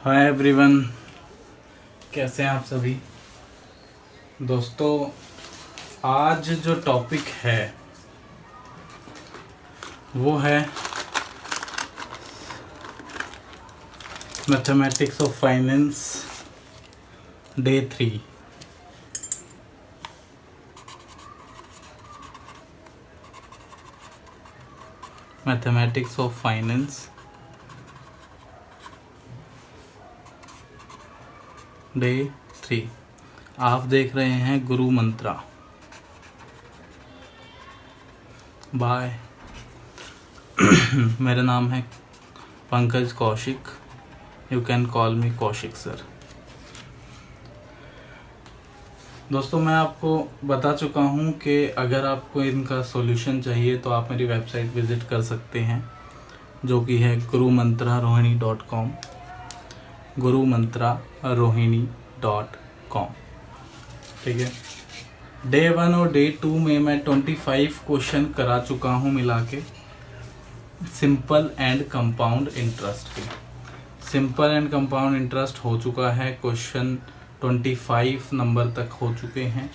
Hi everyone, कैसे हैं आप सभी दोस्तों। आज जो टॉपिक है वो है mathematics of finance day 3। Mathematics of finance day 3। आप देख रहे हैं गुरु मंत्रा बाय मेरा नाम है Pankaj Kaushik. You can call me Kaushik sir. दोस्तों, मैं आपको बता चुका हूँ कि अगर आपको इनका सॉल्यूशन चाहिए तो आप मेरी वेबसाइट विज़िट कर सकते हैं, जो कि है gurumantrarohini.com, gurumantrarohini.com। ठीक है। डे 1 और डे 2 में मैं 25 क्वेश्चन करा चुका हूँ मिला के सिंपल एंड कंपाउंड इंटरेस्ट के। सिंपल एंड कंपाउंड इंटरेस्ट हो चुका है, क्वेश्चन 25 नंबर तक हो चुके हैं।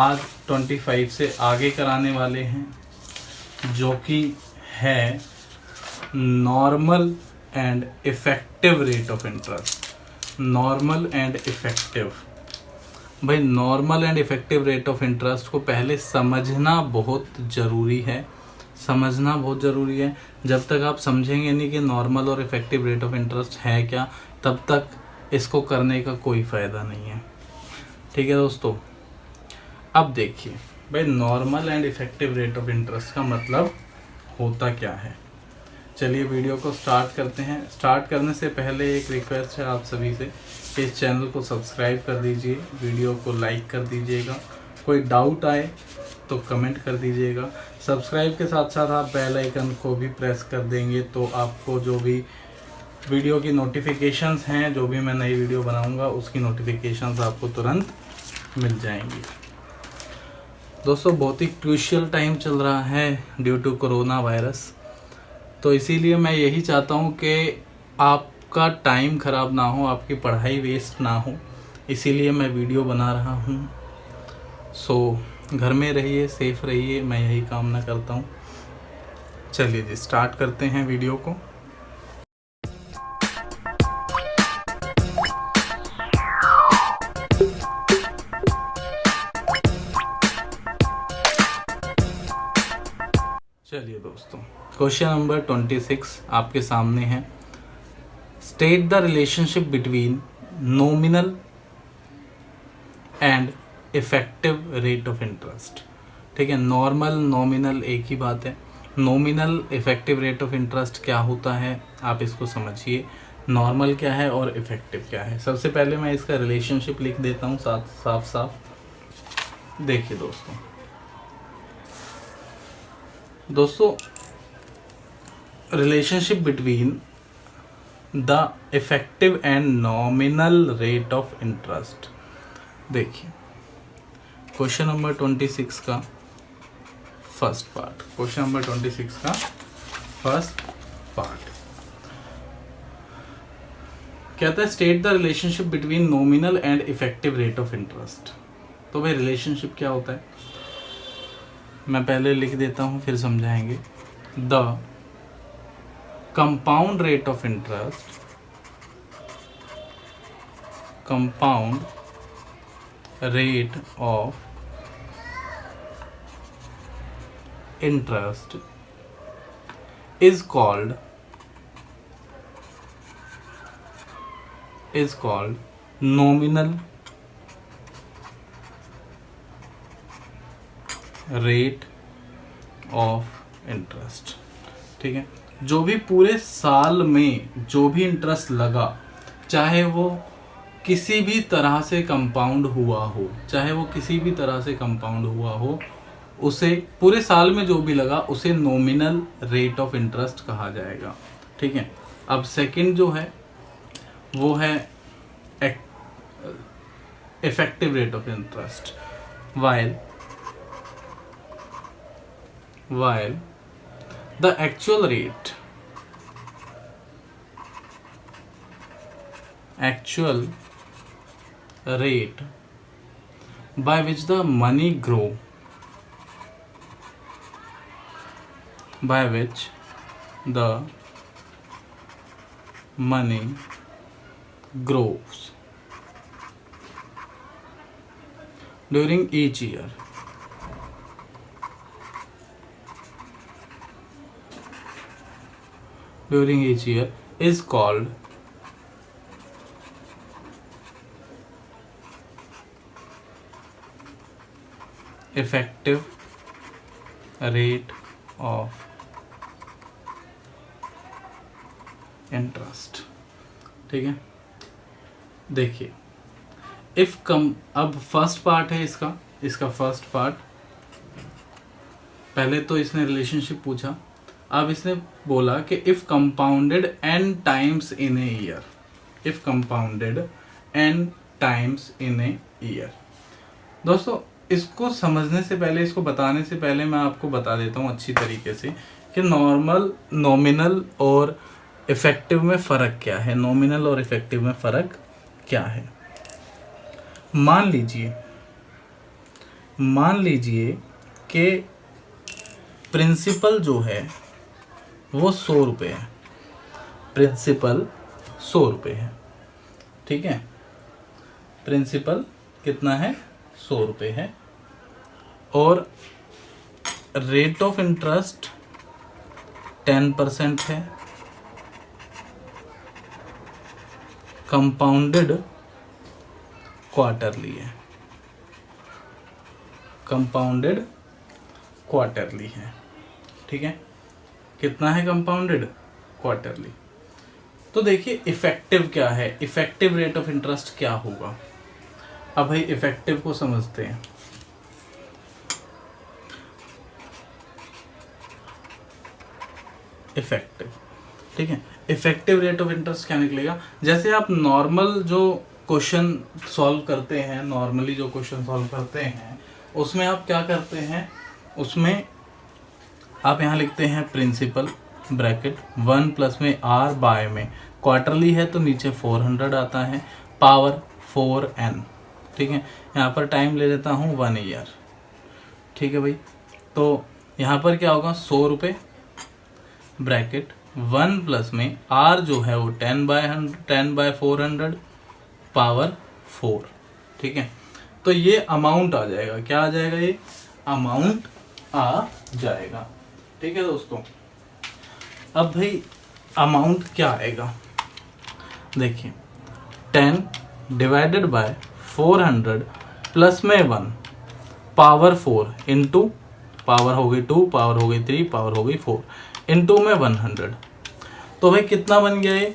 आज 25 से आगे कराने वाले हैं, जो कि है normal and effective rate of interest. Normal and effective, भाई normal and effective rate of interest को पहले समझना बहुत ज़रूरी है। समझना बहुत ज़रूरी है। जब तक आप समझेंगे नहीं कि नॉर्मल और इफेक्टिव रेट ऑफ इंटरेस्ट है क्या, तब तक इसको करने का कोई फ़ायदा नहीं है। ठीक है दोस्तों। अब देखिए भाई, normal and effective rate of interest का मतलब होता क्या है। चलिए वीडियो को स्टार्ट करते हैं। स्टार्ट करने से पहले एक रिक्वेस्ट है आप सभी से कि इस चैनल को सब्सक्राइब कर दीजिए, वीडियो को लाइक कर दीजिएगा, कोई डाउट आए तो कमेंट कर दीजिएगा। सब्सक्राइब के साथ साथ आप बेल आइकन को भी प्रेस कर देंगे तो आपको जो भी वीडियो की नोटिफिकेशंस हैं, जो भी मैं नई वीडियो बनाऊंगा उसकी नोटिफिकेशंस आपको तुरंत मिल जाएंगी। दोस्तों, बहुत ही क्रूशियल टाइम चल रहा है ड्यू टू कोरोना वायरस, तो इसीलिए मैं यही चाहता हूँ कि आपका टाइम ख़राब ना हो, आपकी पढ़ाई वेस्ट ना हो, इसीलिए मैं वीडियो बना रहा हूँ। सो घर में रहिए, सेफ रहिए, मैं यही कामना करता हूँ। चलिए जी, स्टार्ट करते हैं वीडियो को। चलिए दोस्तों, क्वेश्चन नंबर 26 आपके सामने है। State the relationship between nominal and effective rate of interest. ठीक है, नॉर्मल नॉमिनल एक ही बात है। Nominal effective rate of interest क्या होता है आप इसको समझिए। नॉर्मल क्या है और इफेक्टिव क्या है। सबसे पहले मैं इसका रिलेशनशिप लिख देता हूँ साफ साफ। देखिए दोस्तों, relationship between the effective and nominal rate of interest. देखिए क्वेश्चन नंबर 26 का फर्स्ट पार्ट। क्वेश्चन नंबर 26 का फर्स्ट पार्ट कहता है state the relationship between nominal and effective rate of interest. तो भाई रिलेशनशिप क्या होता है, मैं पहले लिख देता हूं फिर समझाएंगे। The compound rate of interest, compound rate of interest is called nominal rate of interest। ठीक है, जो भी पूरे साल में जो भी इंटरेस्ट लगा, चाहे वो किसी भी तरह से कंपाउंड हुआ हो, उसे पूरे साल में जो भी लगा उसे नॉमिनल रेट ऑफ इंटरेस्ट कहा जाएगा। ठीक है। अब सेकंड जो है वो है effective rate of interest. while the actual rate actual rate by which the money grow, by which the money grows during each year. During each year is called effective rate of interest. ठीक है, देखिए if कम, अब first part है इसका first part, पहले तो इसने relationship पूछा, अब इसने बोला कि if compounded n times in a year, if compounded n times in a year. दोस्तों इसको समझने से पहले, इसको बताने से पहले मैं आपको बता देता हूँ अच्छी तरीके से कि नॉर्मल, नॉमिनल और इफेक्टिव में फ़र्क क्या है। नॉमिनल और इफेक्टिव में फ़र्क क्या है। मान लीजिए कि प्रिंसिपल जो है वो 100 रुपये है, प्रिंसिपल 100 रुपये है। ठीक है, प्रिंसिपल कितना है, 100 रुपये है, और रेट ऑफ इंटरेस्ट 10% है, कंपाउंडेड क्वार्टरली है, कंपाउंडेड क्वार्टरली है। ठीक है, कितना है कंपाउंडेड क्वार्टरली। तो देखिए इफेक्टिव क्या है, इफेक्टिव रेट ऑफ इंटरेस्ट क्या होगा। अब भाई इफेक्टिव को समझते हैं। इफेक्टिव, ठीक है, इफेक्टिव रेट ऑफ इंटरेस्ट क्या निकलेगा। जैसे आप नॉर्मल जो क्वेश्चन सॉल्व करते हैं, नॉर्मली जो क्वेश्चन सॉल्व करते हैं उसमें आप क्या करते हैं, उसमें आप यहाँ लिखते हैं प्रिंसिपल ब्रैकेट 1 प्लस में r बाय में, क्वार्टरली है तो नीचे 400 आता है, पावर 4n। ठीक है, यहाँ पर टाइम ले लेता हूँ 1 ईयर। ठीक है भाई, तो यहाँ पर क्या होगा, 100 रुपये ब्रैकेट 1 प्लस में r जो है वो 10/400 पावर 4। ठीक है, तो ये अमाउंट आ जाएगा, क्या आ जाएगा, ये अमाउंट आ जाएगा। ठीक है दोस्तों, अब भाई अमाउंट क्या आएगा, देखिए 10 डिवाइडेड बाय 400 प्लस में 1 पावर 4 इंटू पावर हो गई 2, पावर हो गई 3, पावर हो गई 4 इंटू में 100। तो भाई कितना बन गया ये,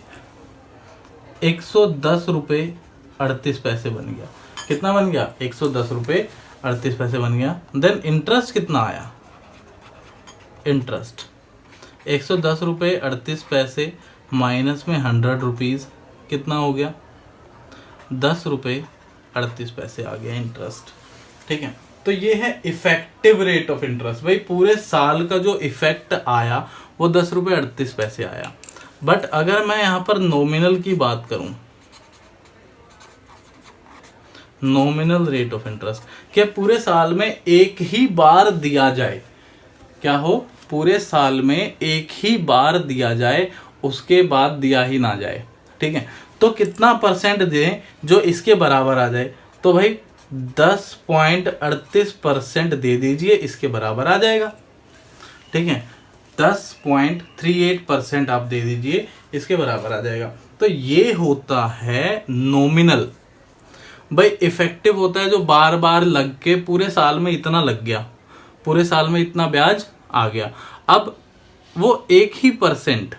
110 रुपये 38 पैसे बन गया। कितना बन गया, 110 रुपये 38 पैसे बन गया। देन इंटरेस्ट कितना आया, इंटरेस्ट 110 रुपये 38 पैसे माइनस में 100 रुपीज़ कितना हो गया, 10 रुपये 38 पैसे आ गया इंटरेस्ट। ठीक है, तो ये है इफेक्टिव रेट ऑफ इंटरेस्ट। भाई पूरे साल का जो इफेक्ट आया वो 10 रुपये 38 पैसे आया। बट अगर मैं यहाँ पर नॉमिनल की बात करूं, नॉमिनल रेट ऑफ इंटरेस्ट, क्या पूरे साल में एक ही बार दिया जाए, क्या हो, पूरे साल में एक ही बार दिया जाए, उसके बाद दिया ही ना जाए। ठीक है, तो कितना परसेंट दें जो इसके बराबर आ जाए, तो भाई 10.38% दे दीजिए, इसके बराबर आ जाएगा। ठीक है, 10.38% आप दे दीजिए, इसके बराबर आ जाएगा। तो ये होता है नॉमिनल। भाई इफेक्टिव होता है जो बार बार लग के पूरे साल में इतना लग गया, पूरे साल में इतना ब्याज आ गया। अब वो एक ही परसेंट,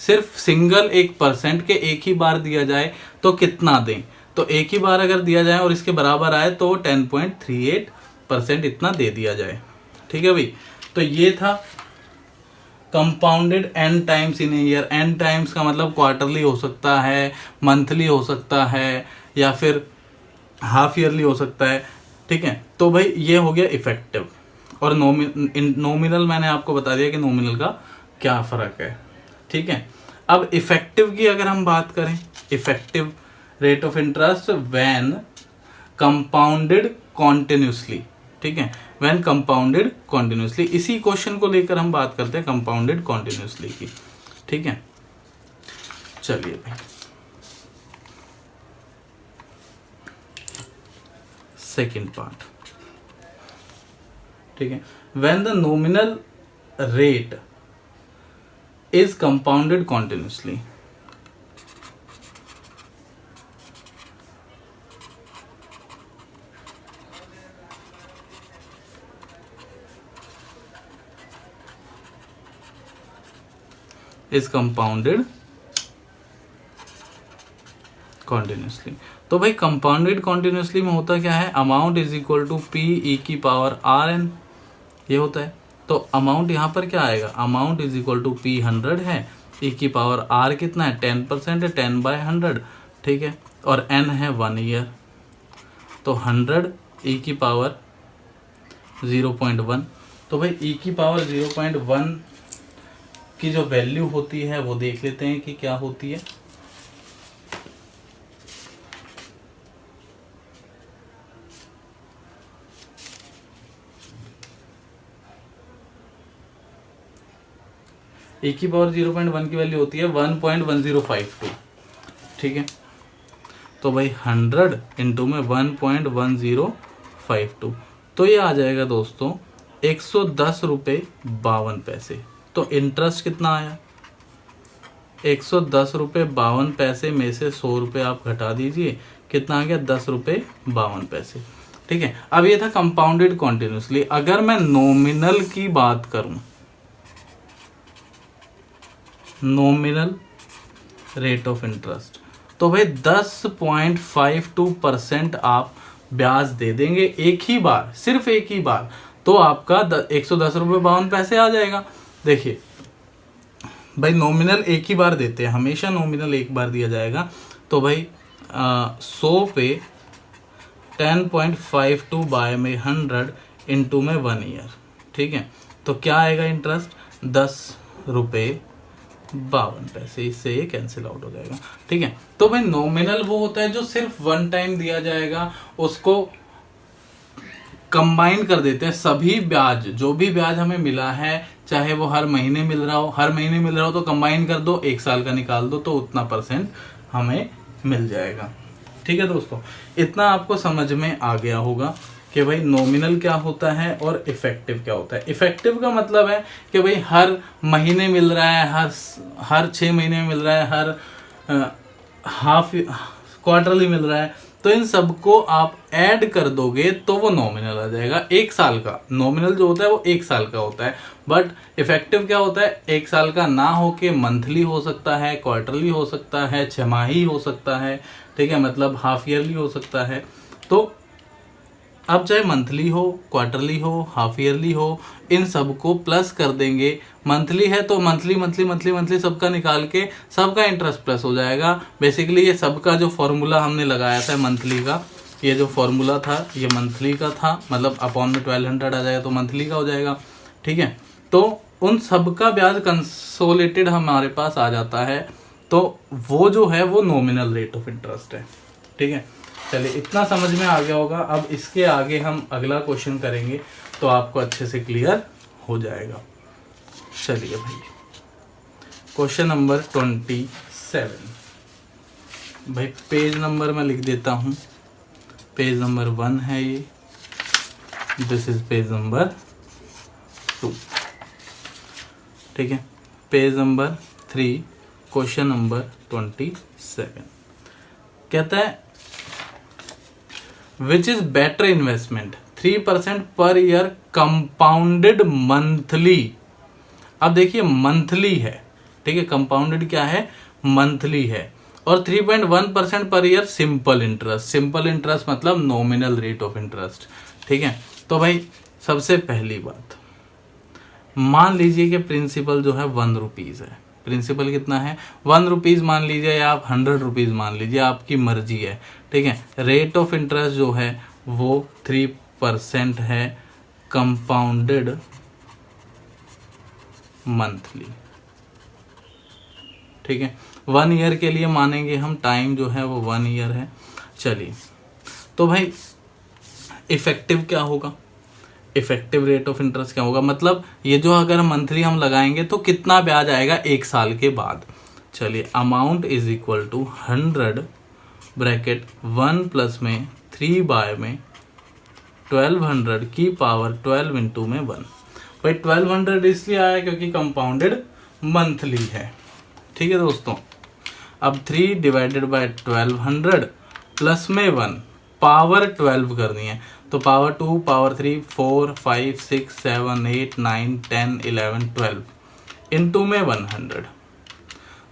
सिर्फ सिंगल 1% के एक ही बार दिया जाए तो कितना दें, तो एक ही बार अगर दिया जाए और इसके बराबर आए तो 10.38% इतना दे दिया जाए। ठीक है भाई, तो ये था compounded n times in year. n times का मतलब क्वार्टरली हो सकता है, मंथली हो सकता है, या फिर हाफ ईयरली हो सकता है। ठीक है, तो भाई ये हो गया इफेक्टिव। और नॉमिनल मैंने आपको बता दिया कि नॉमिनल का क्या फ़र्क है। ठीक है, अब इफेक्टिव की अगर हम बात करें, effective rate of interest when compounded continuously, ठीक है, व्हेन कंपाउंडेड कॉन्टिन्यूसली। इसी क्वेश्चन को लेकर हम बात करते हैं कंपाउंडेड कॉन्टिन्यूसली की, ठीक है। चलिए भाई सेकेंड पार्ट, ठीक है। When the nominal rate is compounded continuously, is compounded continuously. तो भाई कंपाउंडेड कॉन्टिन्यूसली में होता क्या है, amount is equal to P e की पावर आर एन, ये होता है। तो अमाउंट यहाँ पर क्या आएगा, amount is equal to P 100 है, ई की पावर आर कितना है 10% है, 10/100, ठीक है, और एन है 1 ईयर। तो 100 ई की पावर 0.1। तो भाई ई की पावर 0.1 की जो वैल्यू होती है वो देख लेते हैं कि क्या होती है। ए की पावर 0.1 की वैल्यू होती है 1.1052, ठीक है। तो भाई 100 इंटू में 1.1052, तो ये आ जाएगा दोस्तों 110 रुपये 52 पैसे। तो इंटरेस्ट कितना आया, 110 रुपये 52 पैसे में से 100 रुपये आप घटा दीजिए, कितना आ गया 10 रुपये 52 पैसे, ठीक है। अब ये था कंपाउंडेड कॉन्टिन्यूसली। अगर मैं नॉमिनल की बात करूं, नॉमिनल रेट ऑफ इंटरेस्ट, तो भाई 10.52% आप ब्याज दे देंगे एक ही बार, सिर्फ एक ही बार, तो आपका 110 रुपये 52 पैसे आ जाएगा। देखिए भाई नॉमिनल एक ही बार देते हैं, हमेशा नॉमिनल एक बार दिया जाएगा। तो भाई 100 पे 10.52 बाय में 100 इंटू में 1 ईयर, ठीक है। तो क्या आएगा इंटरेस्ट 10 रुपये 52 पैसे, इससे ये कैंसिल आउट हो जाएगा, ठीक है। तो भाई नॉमिनल वो होता है जो सिर्फ वन टाइम दिया जाएगा, उसको कंबाइन कर देते हैं सभी ब्याज, जो भी ब्याज हमें मिला है, चाहे वो हर महीने मिल रहा हो, हर महीने मिल रहा हो तो कंबाइन कर दो, 1 साल का निकाल दो, तो उतना % हमें मिल जाएगा, ठीक है दोस्तों। इतना आपको समझ में आ गया होगा कि भाई नॉमिनल क्या होता है और इफेक्टिव क्या होता है। इफेक्टिव का मतलब है कि भाई हर महीने मिल रहा है, हर 6 महीने में मिल रहा है, हर हाफ क्वार्टरली मिल रहा है, तो इन सबको आप ऐड कर दोगे तो वो नॉमिनल आ जाएगा। 1 साल का नॉमिनल जो होता है वो 1 साल का होता है, बट इफेक्टिव क्या होता है, 1 साल का ना होके मंथली हो सकता है, क्वार्टरली हो सकता है, 6 माही हो सकता है, ठीक है, मतलब हाफ ईयरली हो सकता है। तो अब चाहे मंथली हो, क्वार्टरली हो, हाफ ईयरली हो, इन सबको प्लस कर देंगे। मंथली है तो मंथली मंथली मंथली मंथली सबका निकाल के सबका इंटरेस्ट प्लस हो जाएगा। बेसिकली ये सबका जो फॉर्मूला हमने लगाया था मंथली का, ये जो फॉर्मूला था ये मंथली का था, मतलब अपॉन में 1200 आ जाएगा तो मंथली का हो जाएगा, ठीक है। तो उन सबका ब्याज कंसोलिडेटेड हमारे पास आ जाता है, तो वो जो है वो नॉमिनल रेट ऑफ इंटरेस्ट है, ठीक है। चलिए इतना समझ में आ गया होगा। अब इसके आगे हम अगला क्वेश्चन करेंगे तो आपको अच्छे से क्लियर हो जाएगा। चलिए भाई क्वेश्चन नंबर 27, भाई पेज नंबर मैं लिख देता हूँ, पेज नंबर 1 है ये, दिस इज पेज नंबर 2, ठीक है। पेज नंबर 3 क्वेश्चन नंबर 27 कहता है which is better investment 3% per year compounded monthly. अब देखिए मंथली है, ठीक है, कंपाउंडेड क्या है, मंथली है, और 3.1% per year simple interest. Simple interest मतलब नॉमिनल रेट ऑफ इंटरेस्ट, ठीक है। तो भाई सबसे पहली बात मान लीजिए कि प्रिंसिपल जो है 1 रुपीज है। प्रिंसिपल कितना है 1 रुपीज मान लीजिए, या आप 100 रुपीज मान लीजिए, आपकी मर्जी है, ठीक है। रेट ऑफ इंटरेस्ट जो है वो 3% है कंपाउंडेड मंथली, ठीक है। 1 ईयर के लिए मानेंगे हम, टाइम जो है वो 1 ईयर है। चलिए, तो भाई इफेक्टिव क्या होगा, इफेक्टिव रेट ऑफ इंटरेस्ट क्या होगा, मतलब ये जो अगर मंथली हम लगाएंगे तो कितना ब्याज आएगा 1 साल के बाद। चलिए, amount is equal to 100 bracket 1 plus में 3 बाय में 1200 की पावर 12 इंटू में 1। भाई 1200 इसलिए आया क्योंकि कंपाउंडेड मंथली है। ठीक है दोस्तों, अब 3 डिवाइडेड बाय 1200 प्लस में 1, पावर 12 करनी है तो पावर 2, पावर 3, 4, 5, 6, 7, 8, 9, 10, 11, 12 इंटू में 100,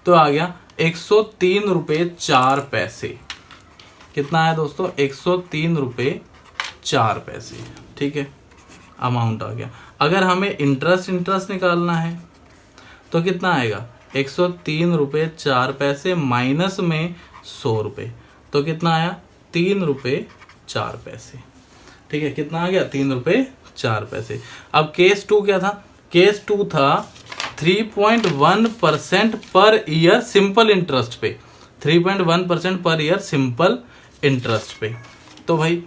तो आ गया 103 रुपये 4 पैसे। कितना है दोस्तों, 103 रुपये 4 पैसे। ठीक है, अमाउंट आ गया। अगर हमें इंटरेस्ट निकालना है तो कितना आएगा, 103 रुपये 4 पैसे माइनस में 100 रुपये, तो कितना आया 3 रुपये 4 पैसे। ठीक है, कितना आ गया 3 रुपये 4 पैसे। अब केस 2 क्या था, केस 2 था 3.1% पर ईयर सिंपल इंटरेस्ट पे, 3.1% पर ईयर सिंपल इंटरेस्ट पे। तो भाई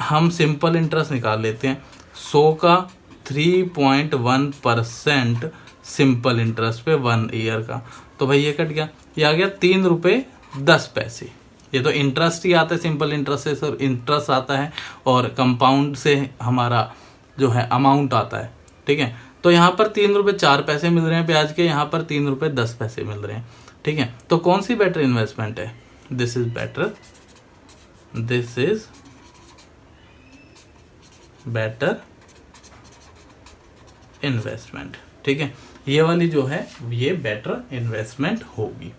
हम सिंपल इंटरेस्ट निकाल लेते हैं, 100 का 3.1% सिंपल इंटरेस्ट पे 1 ईयर का, तो भाई ये कट गया, ये आ गया 3 रुपये 10 पैसे। ये तो इंटरेस्ट ही आता है, सिंपल इंटरेस्ट से सर इंटरेस्ट आता है और कंपाउंड से हमारा जो है अमाउंट आता है। ठीक है, तो यहाँ पर 3 रुपये 4 पैसे मिल रहे हैं ब्याज के, यहाँ पर 3 रुपये 10 पैसे मिल रहे हैं। ठीक है, तो कौन सी बेटर इन्वेस्टमेंट है, this is better, this is better investment. ठीक है, ये वाली जो है ये बेटर इन्वेस्टमेंट होगी।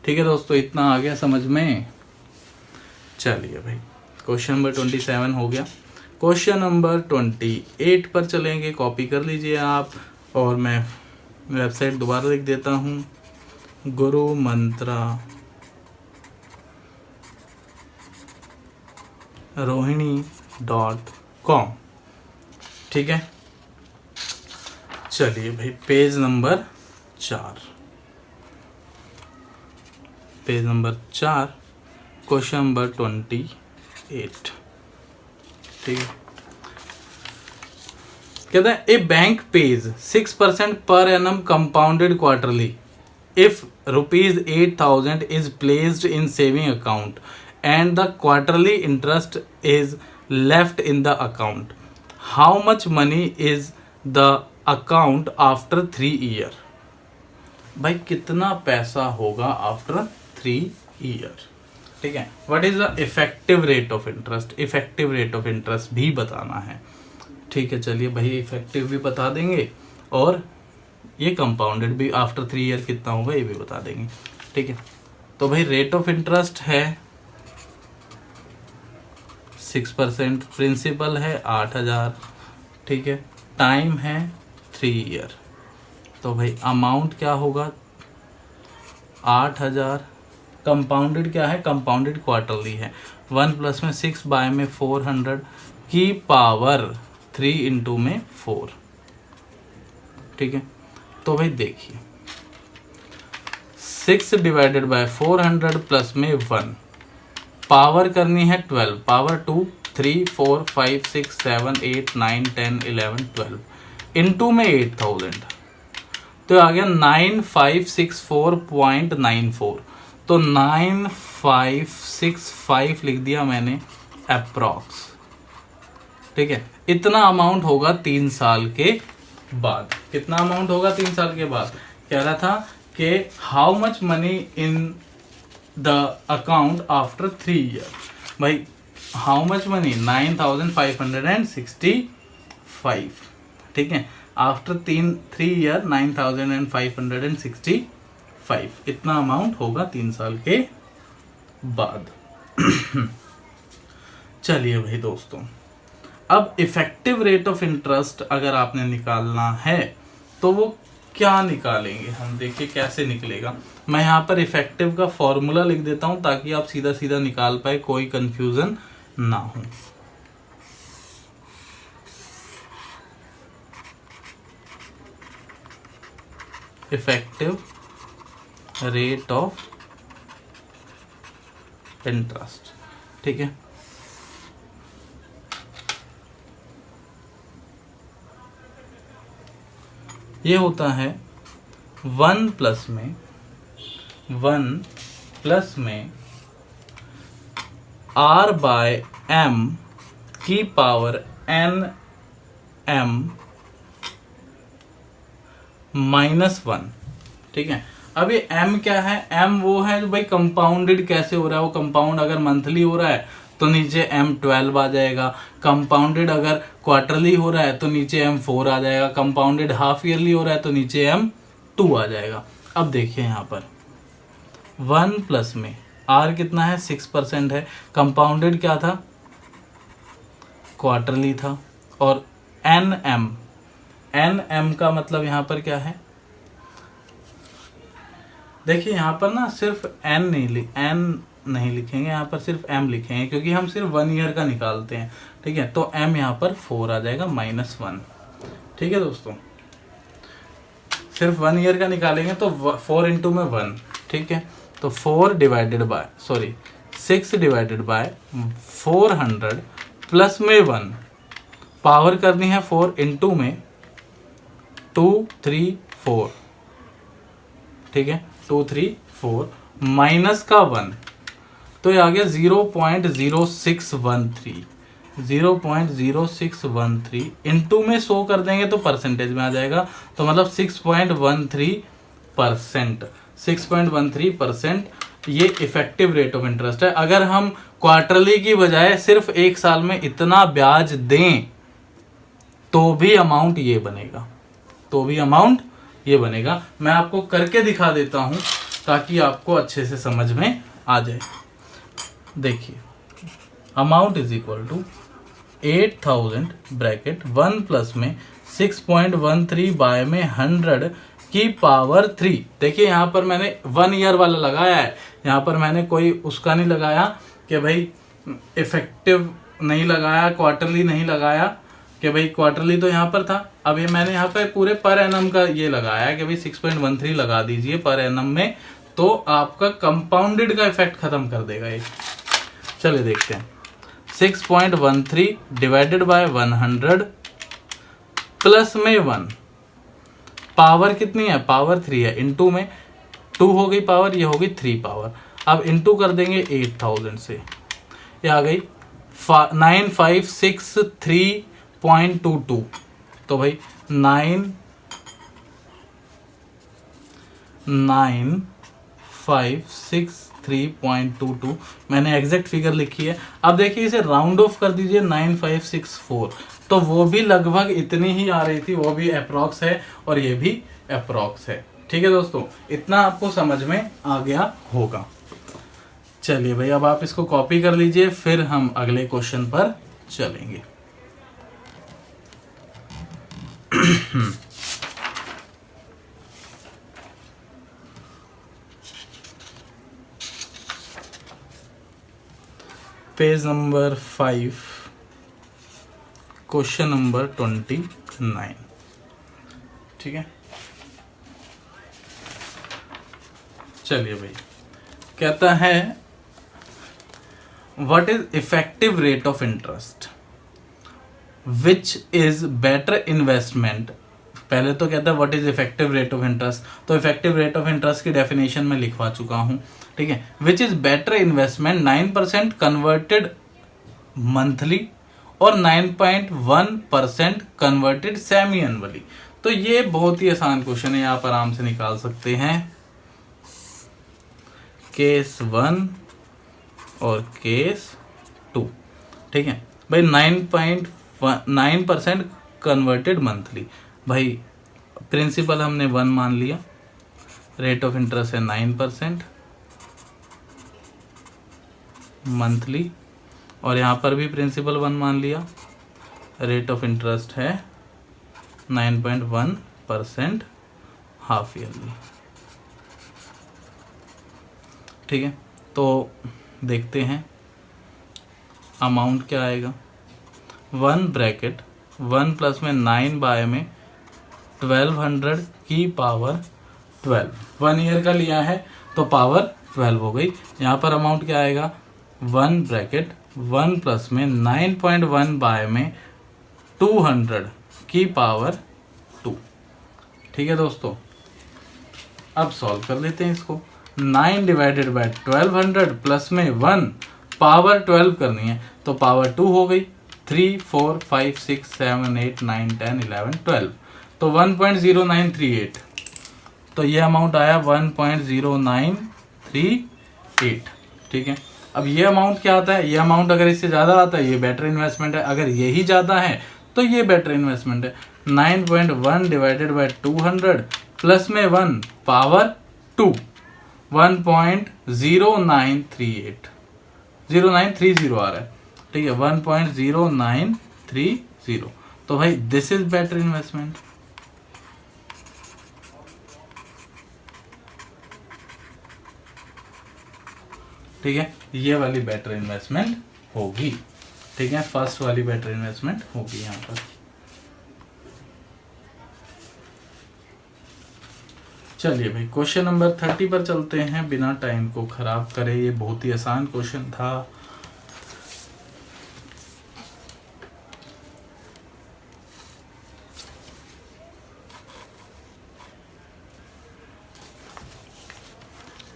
ठीक है दोस्तों, इतना आ गया समझ में। चलिए भाई, क्वेश्चन नंबर 27 हो गया। क्वेश्चन नंबर 28 पर चलेंगे, कॉपी कर लीजिए आप, और मैं वेबसाइट दोबारा लिख देता हूँ, gurumantrarohini.com। ठीक है, चलिए भाई, page number 4, page number 4, question number 28। ठीक है, कहता है a bank page 6% per annum compounded quarterly if ₹8,000 is placed in saving account and the quarterly interest is left in the account, how much money is the account after 3 year. भाई कितना पैसा होगा after 3 year. ठीक है, what is the effective rate of interest, effective rate of interest भी बताना है। ठीक है, चलिए भाई, इफेक्टिव भी बता देंगे और ये कंपाउंडेड भी आफ्टर 3 ईयर कितना होगा ये भी बता देंगे। ठीक है, तो भाई रेट ऑफ इंटरेस्ट है 6%, प्रिंसिपल है 8,000। ठीक है, टाइम है 3 ईयर, तो भाई अमाउंट क्या होगा 8,000, कंपाउंडेड क्या है, कंपाउंडेड क्वार्टरली है, 1 प्लस में 6 बाय में 400 की पावर 3 इंटू में 4। ठीक है, तो भाई देखिए 6 डिवाइडेड बाय 400 प्लस में 1, पावर करनी है 12, पावर 2, 3, 4, 5, 6, 7, 8, 9, 10, 11, 12 इंटू में 8,000, तो आ गया 9564.94। तो 9565 लिख दिया मैंने अप्रॉक्स। ठीक है, इतना अमाउंट होगा 3 साल के बाद। कितना अमाउंट होगा 3 साल के बाद, कह रहा था कि how much money in the account after 3 year. भाई हाउ मच मनी 9,565। ठीक है, आफ्टर 3 ईयर 9,565, इतना अमाउंट होगा 3 साल के बाद। चलिए भाई दोस्तों, अब इफेक्टिव रेट ऑफ इंटरेस्ट अगर आपने निकालना है तो वो क्या निकालेंगे हम, देखिए कैसे निकलेगा। मैं यहाँ पर इफेक्टिव का फॉर्मूला लिख देता हूं ताकि आप सीधा सीधा निकाल पाए, कोई कंफ्यूजन ना हो। Effective rate of interest. ठीक है, ये होता है 1 प्लस में r बाय m की पावर n m -1। ठीक है, अब ये m क्या है? m वो है जो भाई कंपाउंडेड कैसे हो रहा है, वो कंपाउंड अगर मंथली हो रहा है तो नीचे m12 आ जाएगा, कंपाउंडेड अगर क्वार्टरली हो रहा है तो नीचे m4 आ जाएगा, कंपाउंडेड हाफ ईयरली हो रहा है तो नीचे m2 आ जाएगा। अब देखिए यहाँ पर 1 प्लस में r कितना है? 6% है, कंपाउंडेड क्या था? क्वार्टरली था, और nm का मतलब यहाँ पर क्या है? देखिए यहाँ पर ना सिर्फ n नहीं लिखेंगे, यहाँ पर सिर्फ m लिखेंगे क्योंकि हम सिर्फ 1 ईयर का निकालते हैं। ठीक है, तो m यहाँ पर 4 आ जाएगा -1। ठीक है दोस्तों, सिर्फ 1 ईयर का निकालेंगे तो 4 इंटू में 1। ठीक है, तो 6 डिवाइडेड बाय 400 प्लस में 1, पावर करनी है 4 इंटू में 2 3 4। ठीक है, 2 3 4 माइनस का 1, तो ये आ गया 0.0613 इंटू में 100 कर देंगे तो परसेंटेज में आ जाएगा, तो मतलब 6.13%। ये इफेक्टिव रेट ऑफ इंटरेस्ट है। अगर हम क्वार्टरली की बजाय सिर्फ एक साल में इतना ब्याज दें तो भी अमाउंट ये बनेगा। मैं आपको करके दिखा देता हूं ताकि आपको अच्छे से समझ में आ जाए। देखिए, amount is equal to 8000 bracket 1 plus में 6.13 बाय में 100 की पावर 3। देखिए यहाँ पर मैंने 1 ईयर वाला लगाया है, यहाँ पर मैंने कोई उसका नहीं लगाया कि भाई इफेक्टिव नहीं लगाया, क्वार्टरली नहीं लगाया कि भाई क्वार्टरली तो यहाँ पर था। अब ये मैंने यहाँ पे पूरे पर एनम का ये लगाया कि भाई 6.13 लगा दीजिए पर एनम में, तो आपका कंपाउंडेड का इफेक्ट खत्म कर देगा ये। चलिए देखते हैं, 6.13 डिवाइडेड बाय 100 प्लस में 1, पावर कितनी है? पावर 3 है, इंटू में 2 हो गई पावर, ये होगी 3 पावर। अब इंटू कर देंगे 8000 से, ये आ गई 9563.22। तो भाई 9563.22 मैंने एग्जैक्ट फिगर लिखी है। अब देखिए इसे राउंड ऑफ कर दीजिए 9564, तो वो भी लगभग इतनी ही आ रही थी, वो भी अप्रॉक्स है और ये भी अप्रॉक्स है। ठीक है दोस्तों, इतना आपको समझ में आ गया होगा। चलिए भाई, अब आप इसको कॉपी कर लीजिए, फिर हम अगले क्वेश्चन पर चलेंगे। Page number 5, question number 29। ठीक है, चलिए भाई, कहता है what is effective rate of interest which is better investment. पहले तो कहता है what is effective rate of interest, तो इफेक्टिव रेट ऑफ इंटरेस्ट की डेफिनेशन में लिखवा चुका हूं। ठीक है, which is better investment 9% converted monthly और 9.1% कन्वर्टेड सेमी एनुअली। तो ये बहुत ही आसान क्वेश्चन है, आप आराम से निकाल सकते हैं। केस 1 और केस 2। ठीक है भाई, 9% कन्वर्टेड मंथली, भाई प्रिंसिपल हमने 1 मान लिया, रेट ऑफ इंटरेस्ट है 9% मंथली, और यहाँ पर भी प्रिंसिपल 1 मान लिया, रेट ऑफ इंटरेस्ट है 9.1% हाफ ईयरली। ठीक है, तो देखते हैं अमाउंट क्या आएगा। 1 ब्रैकेट 1 प्लस में 9 बाय में 1200 की पावर 12, 1 ईयर का लिया है तो पावर 12 हो गई। यहाँ पर अमाउंट क्या आएगा, 1 ब्रैकेट 1 प्लस में 9.1 बाय में 200 की पावर 2। ठीक है दोस्तों, अब सॉल्व कर लेते हैं इसको। 9 डिवाइडेड बाय 1200 प्लस में 1 पावर 12 करनी है तो पावर 2 हो गई। 3 4 5 6 7 8 9 10 11 12 तो 1.0938, तो ये अमाउंट आया 1.0938। ठीक है, अब ये अमाउंट क्या आता है, ये अमाउंट अगर इससे ज़्यादा आता है ये बेटर इन्वेस्टमेंट है, अगर यही ज़्यादा है तो ये बेटर इन्वेस्टमेंट है। 9.1 डिवाइडेड बाय 200 प्लस में 1 पावर 2, 1.0938, 0930 आ रहा है। ठीक है, 1.0930, तो भाई दिस इज बेटर इन्वेस्टमेंट। ठीक है, ये वाली बेटर इन्वेस्टमेंट होगी। ठीक है, फर्स्ट वाली बेटर इन्वेस्टमेंट होगी यहाँ पर। चलिए भाई क्वेश्चन नंबर 30 पर चलते हैं बिना टाइम को खराब करे। ये बहुत ही आसान क्वेश्चन था।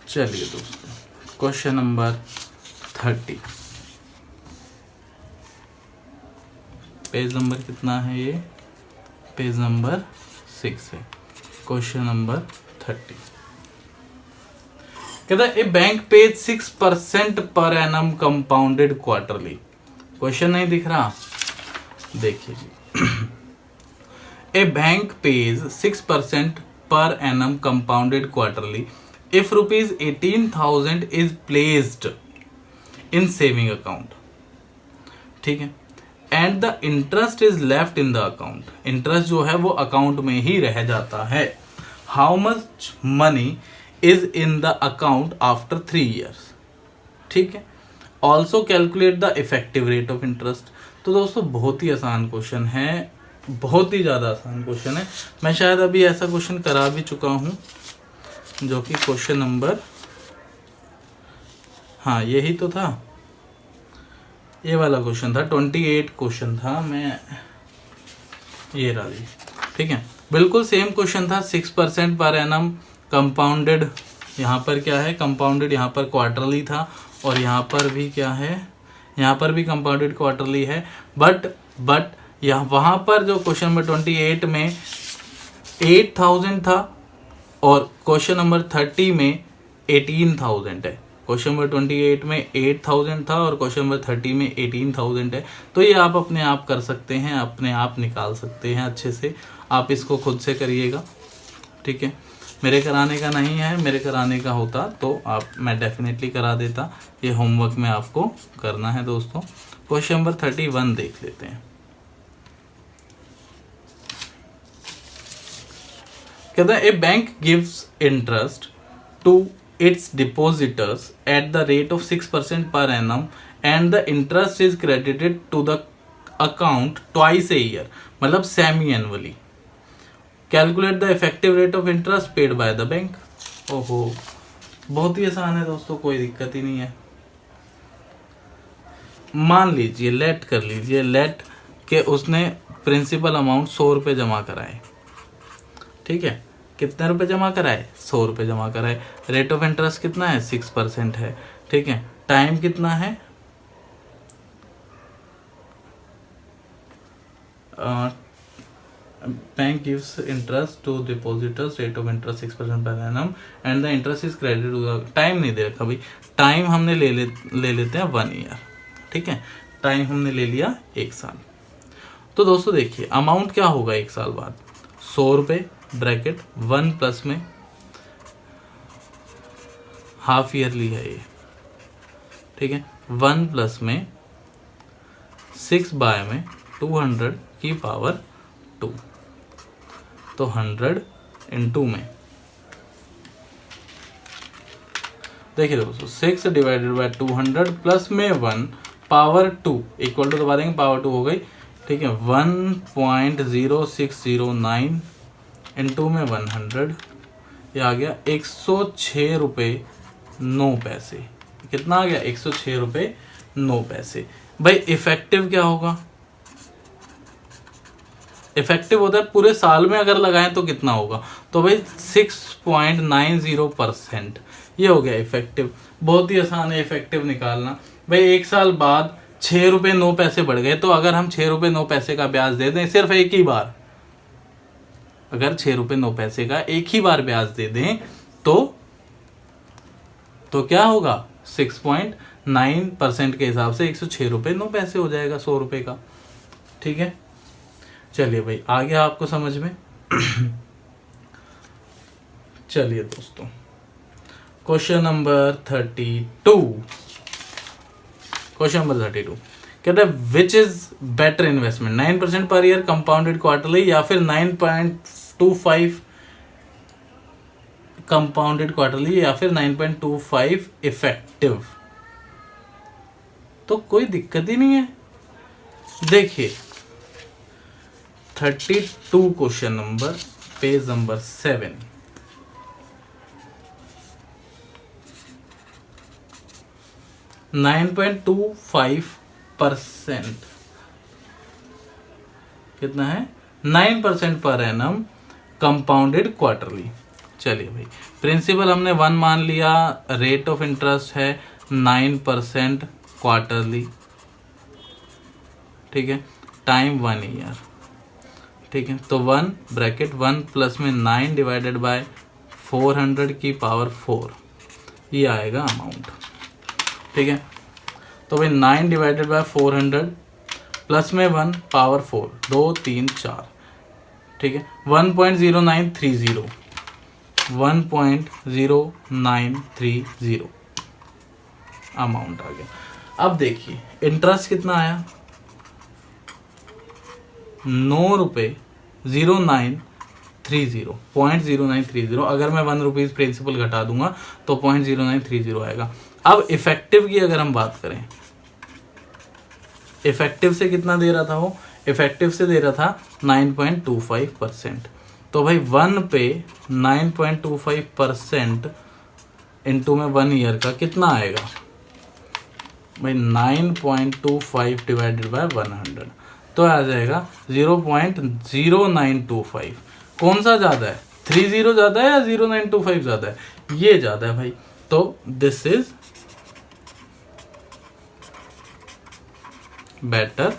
चलिए दोस्तों, क्वेश्चन नंबर 30, पेज नंबर कितना है ये, पेज नंबर 6 है। क्वेश्चन नंबर 30 कहता है a bank page 6% per annum compounded quarterly. Question नहीं दिख रहा, देखिए जी। ए bank page 6% per annum compounded quarterly if rupees 18,000 is placed in saving account, ठीक है, and the interest is left in the account, interest जो है वो अकाउंट में ही रह जाता है। how much money is in the account after 3 years, ठीक है, also calculate the effective rate of interest। तो दोस्तों बहुत ही आसान क्वेश्चन है, बहुत ही ज़्यादा आसान क्वेश्चन है। मैं शायद अभी ऐसा क्वेश्चन करा भी चुका हूँ जो कि क्वेश्चन नंबर, हाँ यही तो था, ये वाला क्वेश्चन था, 28 क्वेश्चन था, मैं ये रहा जी। ठीक है, बिल्कुल सेम क्वेश्चन था। 6% पर एनम कंपाउंडेड, यहाँ पर क्या है कंपाउंडेड, यहाँ पर क्वार्टरली था, और यहाँ पर भी क्या है, यहाँ पर भी कंपाउंडेड क्वार्टरली है। बट यहाँ वहाँ पर जो क्वेश्चन नंबर 28 में 8,000 था और क्वेश्चन नंबर 30 में 18,000 है। क्वेश्चन नंबर 28 में 8,000 था और क्वेश्चन नंबर 30 में 18,000 है। तो ये आप अपने आप कर सकते हैं, अपने आप निकाल सकते हैं अच्छे से। आप इसको खुद से करिएगा, ठीक है, मेरे कराने का नहीं है। मेरे कराने का होता तो मैं डेफिनेटली करा देता। ये होमवर्क में आपको करना है दोस्तों। क्वेश्चन नंबर 31 देख लेते हैं। कहता है a bank gives interest to its depositors at the rate of 6% per annum and the interest is credited to the account twice a year, मतलब semi annually. Calculate the effective rate of interest paid by the bank. ओहो, बहुत ही आसान है दोस्तों, कोई दिक्कत ही नहीं है। मान लीजिए, लेट कर लीजिए, लेट के उसने प्रिंसिपल अमाउंट 100 रुपये जमा कराए। ठीक है, कितने रुपए जमा कराए, 100 रुपये जमा कराए। रेट ऑफ इंटरेस्ट कितना है, 6% है। ठीक है, टाइम कितना है, bank gives interest to depositors rate of interest 6% per annum and the interest is credited to the, time नहीं दे रखा भाई, टाइम हमने ले लेते हैं 1 ईयर। ठीक है, टाइम हमने ले लिया 1 साल। तो दोस्तों देखिए अमाउंट क्या होगा 1 साल बाद, 100 रुपये ब्रैकेट 1 प्लस में हाफ ईयरली है ये। ठीक है, 1 प्लस में 6 बाय में 200 की पावर 2, तो 100 इंटू में देखिए दोस्तों 6 डिवाइडेड बाय 200 प्लस में 1 पावर 2 इक्वल टू दबा देंगे, पावर 2 हो गई। ठीक है, 1.0609 इंटू में 100 ये आ गया 106 रुपये 9 पैसे। कितना आ गया? 106 रुपये 9 पैसे। भाई इफेक्टिव क्या होगा? इफेक्टिव होता है पूरे साल में अगर लगाएं तो कितना होगा, तो भाई 6.90%। ये हो गया इफेक्टिव। बहुत ही आसान है इफेक्टिव निकालना। भाई एक साल बाद 6 रुपये 9 पैसे बढ़ गए, तो अगर हम 6 रुपये 9 पैसे का ब्याज दे दें सिर्फ एक ही बार, अगर 6 रुपये 9 पैसे का एक ही बार ब्याज दे दें तो क्या होगा? 6.9% के हिसाब से 106 रुपये 9 पैसे हो जाएगा 100 रुपये का। ठीक है, चलिए भाई आ गया आपको समझ में। चलिए दोस्तों, क्वेश्चन नंबर 32। क्वेश्चन नंबर 32 कहता है which is better investment, 9% per year compounded quarterly या फिर 9.25 कंपाउंडेड क्वार्टरली या फिर 9.25 इफेक्टिव। तो कोई दिक्कत ही नहीं है। देखिए 32 क्वेश्चन नंबर, पेज नंबर 7। %9.25 कितना है? 9% पर एनम कंपाउंडेड क्वार्टरली। चलिए भाई, प्रिंसिपल हमने 1 मान लिया, रेट ऑफ इंटरेस्ट है 9% क्वार्टरली। ठीक है, टाइम 1 ईयर। ठीक है, तो 1 ब्रैकेट 1 प्लस में 9 डिवाइडेड बाय 400 की पावर 4, ये आएगा अमाउंट। ठीक है, तो भाई 9 डिवाइडेड बाय 400 प्लस में 1 पावर 4, 2 3 4। ठीक है, 1.0930 1.0930 अमाउंट आ गया। अब देखिए इंटरेस्ट कितना आया? 9 रुपये 0930, 0.0930। अगर मैं 1 रुपीज़ प्रिंसिपल घटा दूंगा तो 0.0930 आएगा। अब इफेक्टिव की अगर हम बात करें, इफेक्टिव से कितना दे रहा था वो? इफेक्टिव से दे रहा था 9.25%। तो भाई 1 पे 9.25% इंटू में 1 ईयर का कितना आएगा भाई? 9.25 डिवाइडेड बाय 100, तो आ जाएगा 0.0925। कौन सा ज़्यादा है? 30 ज़्यादा है या 0925 ज़्यादा है? ये ज़्यादा है भाई। तो दिस इज बेटर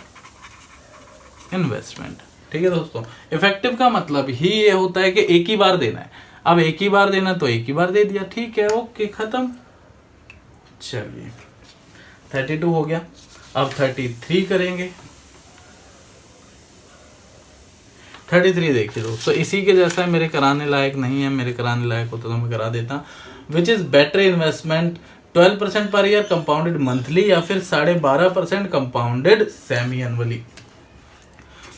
इन्वेस्टमेंट। ठीक है दोस्तों, इफेक्टिव का मतलब ही ये होता है कि एक ही बार देना है। अब एक ही बार देना तो एक ही बार दे दिया, ठीक है, ओके, खत्म। चलिए 32 हो गया। अब 33 करेंगे। 33 देखिए दोस्तों, इसी के जैसा मेरे कराने लायक नहीं है, मेरे कराने लायक होता तो मैं करा देता। Which is better investment, 12% per year compounded monthly या फिर 12.5% compounded semi annually.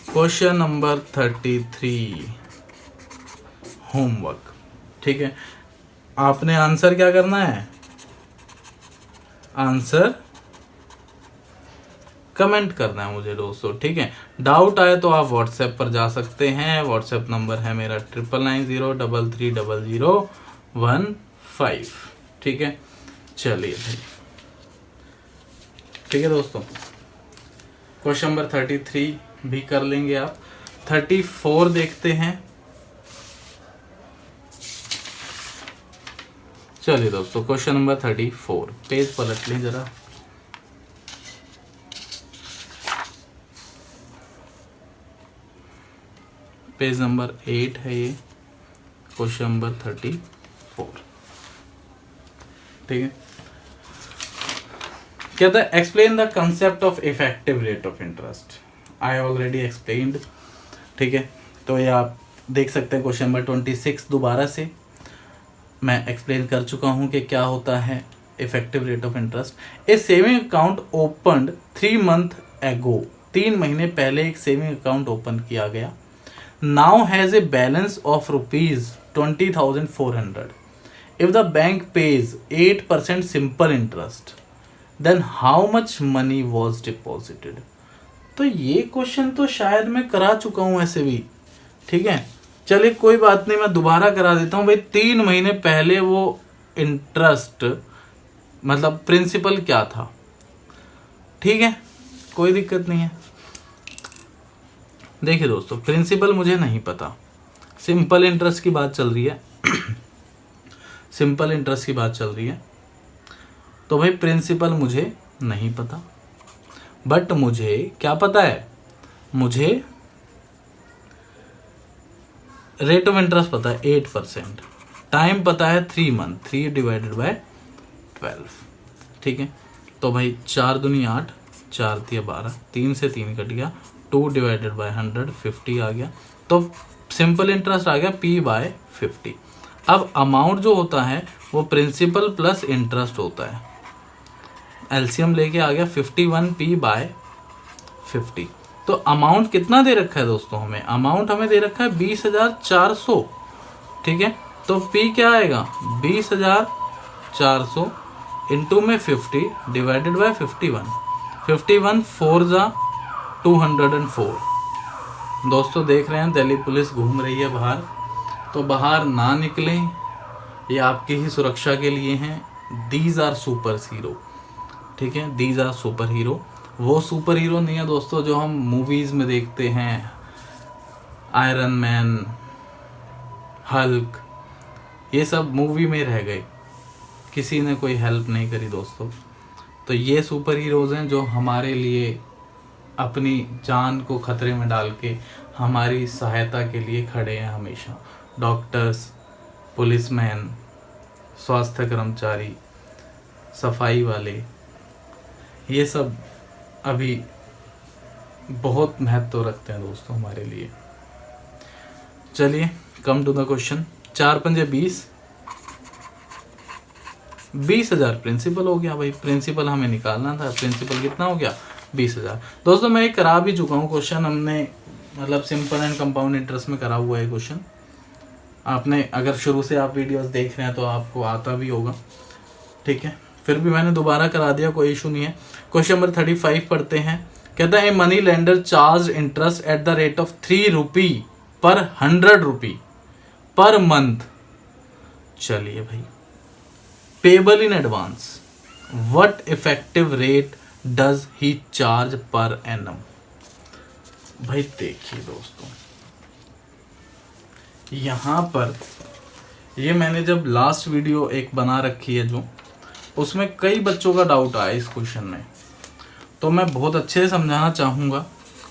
Question number 33 homework. ठीक है, आपने आंसर क्या करना है? आंसर कमेंट करना है मुझे दोस्तों। ठीक है, डाउट आए तो आप व्हाट्सएप पर जा सकते हैं। व्हाट्सएप नंबर है मेरा 9990330015। ठीक है, चलिए भाई। ठीक है दोस्तों, क्वेश्चन नंबर 33 भी कर लेंगे आप। 34 देखते हैं। चलिए दोस्तों, क्वेश्चन नंबर 34, पेज पलट लें जरा। पेज नंबर 8 है ये, क्वेश्चन नंबर 34। ठीक है, कहता है explain the concept of effective rate of interest. I already explained. ठीक है, तो ये आप देख सकते हैं क्वेश्चन नंबर 26 दोबारा से मैं एक्सप्लेन कर चुका हूँ कि क्या होता है effective rate of interest. A saving account opened 3 months एगो, 3 महीने पहले एक सेविंग अकाउंट ओपन किया गया। Now has a balance of ₹20,400। If the bank pays 8% simple interest, then how much money was deposited. तो ये क्वेश्चन तो शायद मैं करा चुका हूँ ऐसे भी। ठीक है, चलिए कोई बात नहीं, मैं दोबारा करा देता हूँ भाई। 3 महीने पहले वो इंटरेस्ट मतलब प्रिंसिपल क्या था, ठीक है, कोई दिक्कत नहीं है। देखिए दोस्तों, प्रिंसिपल मुझे नहीं पता, सिंपल इंटरेस्ट की बात चल रही है सिंपल इंटरेस्ट की बात चल रही है, तो भाई प्रिंसिपल मुझे नहीं पता, बट मुझे क्या पता है, मुझे रेट ऑफ इंटरेस्ट पता है 8%, टाइम पता है 3 मंथ, 3 डिवाइडेड बाय 12, ठीक है। तो भाई 4 दूनी 8, 4 तिया 12, 3 से 3 कट गया, 2 डिवाइडेड बाय 100, 50 आ गया। तो सिंपल इंटरेस्ट आ गया P/50। अब अमाउंट जो होता है वो प्रिंसिपल प्लस इंटरेस्ट होता है, एलसीएम लेके आ गया 51 P/50। तो अमाउंट कितना दे रखा है दोस्तों, अमाउंट हमें दे रखा है 20,400, ठीक है। तो P क्या आएगा 20,400 इंटू में 50 डिवाइडेड बाय 51, 51 4 जा 204। दोस्तों देख रहे हैं दिल्ली पुलिस घूम रही है बाहर, तो बाहर ना निकलें, ये आपकी ही सुरक्षा के लिए हैं। दीज आर सुपर हीरो, ठीक है, दीज आर सुपर हीरो। वो सुपर हीरो नहीं है दोस्तों जो हम मूवीज में देखते हैं, आयरन मैन, हल्क, ये सब मूवी में रह गए, किसी ने कोई हेल्प नहीं करी दोस्तों। तो ये सुपर हीरोज हैं जो हमारे लिए अपनी जान को खतरे में डाल के हमारी सहायता के लिए खड़े हैं हमेशा। डॉक्टर्स, पुलिसमैन, स्वास्थ्य कर्मचारी, सफाई वाले, ये सब अभी बहुत महत्व रखते हैं दोस्तों हमारे लिए। चलिए कम टू द क्वेश्चन। 4 पंजे 20, 20,000 प्रिंसिपल हो गया भाई, प्रिंसिपल हमें निकालना था, प्रिंसिपल कितना हो गया 20,000। दोस्तों मैं करा भी चुका हूँ क्वेश्चन, हमने मतलब सिंपल एंड कंपाउंड इंटरेस्ट में करा हुआ है क्वेश्चन। आपने अगर शुरू से आप वीडियोस देख रहे हैं तो आपको आता भी होगा, ठीक है, फिर भी मैंने दोबारा करा दिया, कोई इशू नहीं है। क्वेश्चन नंबर 35 पढ़ते हैं। कहता है money lender charge interest eight the rate of 3 रुपी पर 100 रुपी पर मंथ। चलिए भाई, payable in advance, what effective rate does he charge per annum. भाई देखिए दोस्तों, यहां पर ये मैंने जब लास्ट वीडियो एक बना रखी है जो, उसमें कई बच्चों का डाउट आया इस क्वेश्चन में, तो मैं बहुत अच्छे से समझाना चाहूंगा।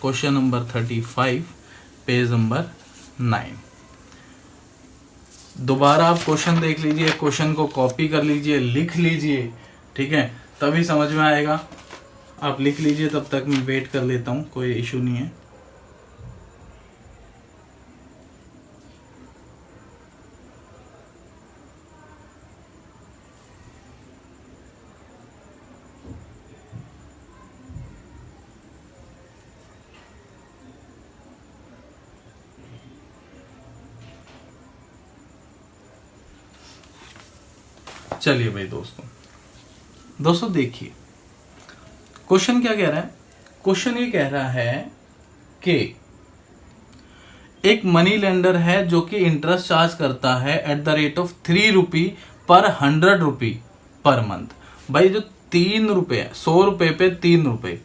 क्वेश्चन नंबर 35 पेज नंबर 9, दोबारा आप क्वेश्चन देख लीजिए, क्वेश्चन को कॉपी कर लीजिए, लिख लीजिए, ठीक है, तभी समझ में आएगा। आप लिख लीजिए, तब तक मैं वेट कर लेता हूं, कोई इशू नहीं है। चलिए भाई दोस्तों देखिए क्वेश्चन क्या कह रहा है। क्वेश्चन ये कह रहा है कि एक मनी लेंडर है जो कि इंटरेस्ट चार्ज करता है एट द रेट ऑफ 3 रुपी पर 100 रुपी पर मंथ। भाई जो 3 रुपए है, 100 रुपए पे 3 रुपए,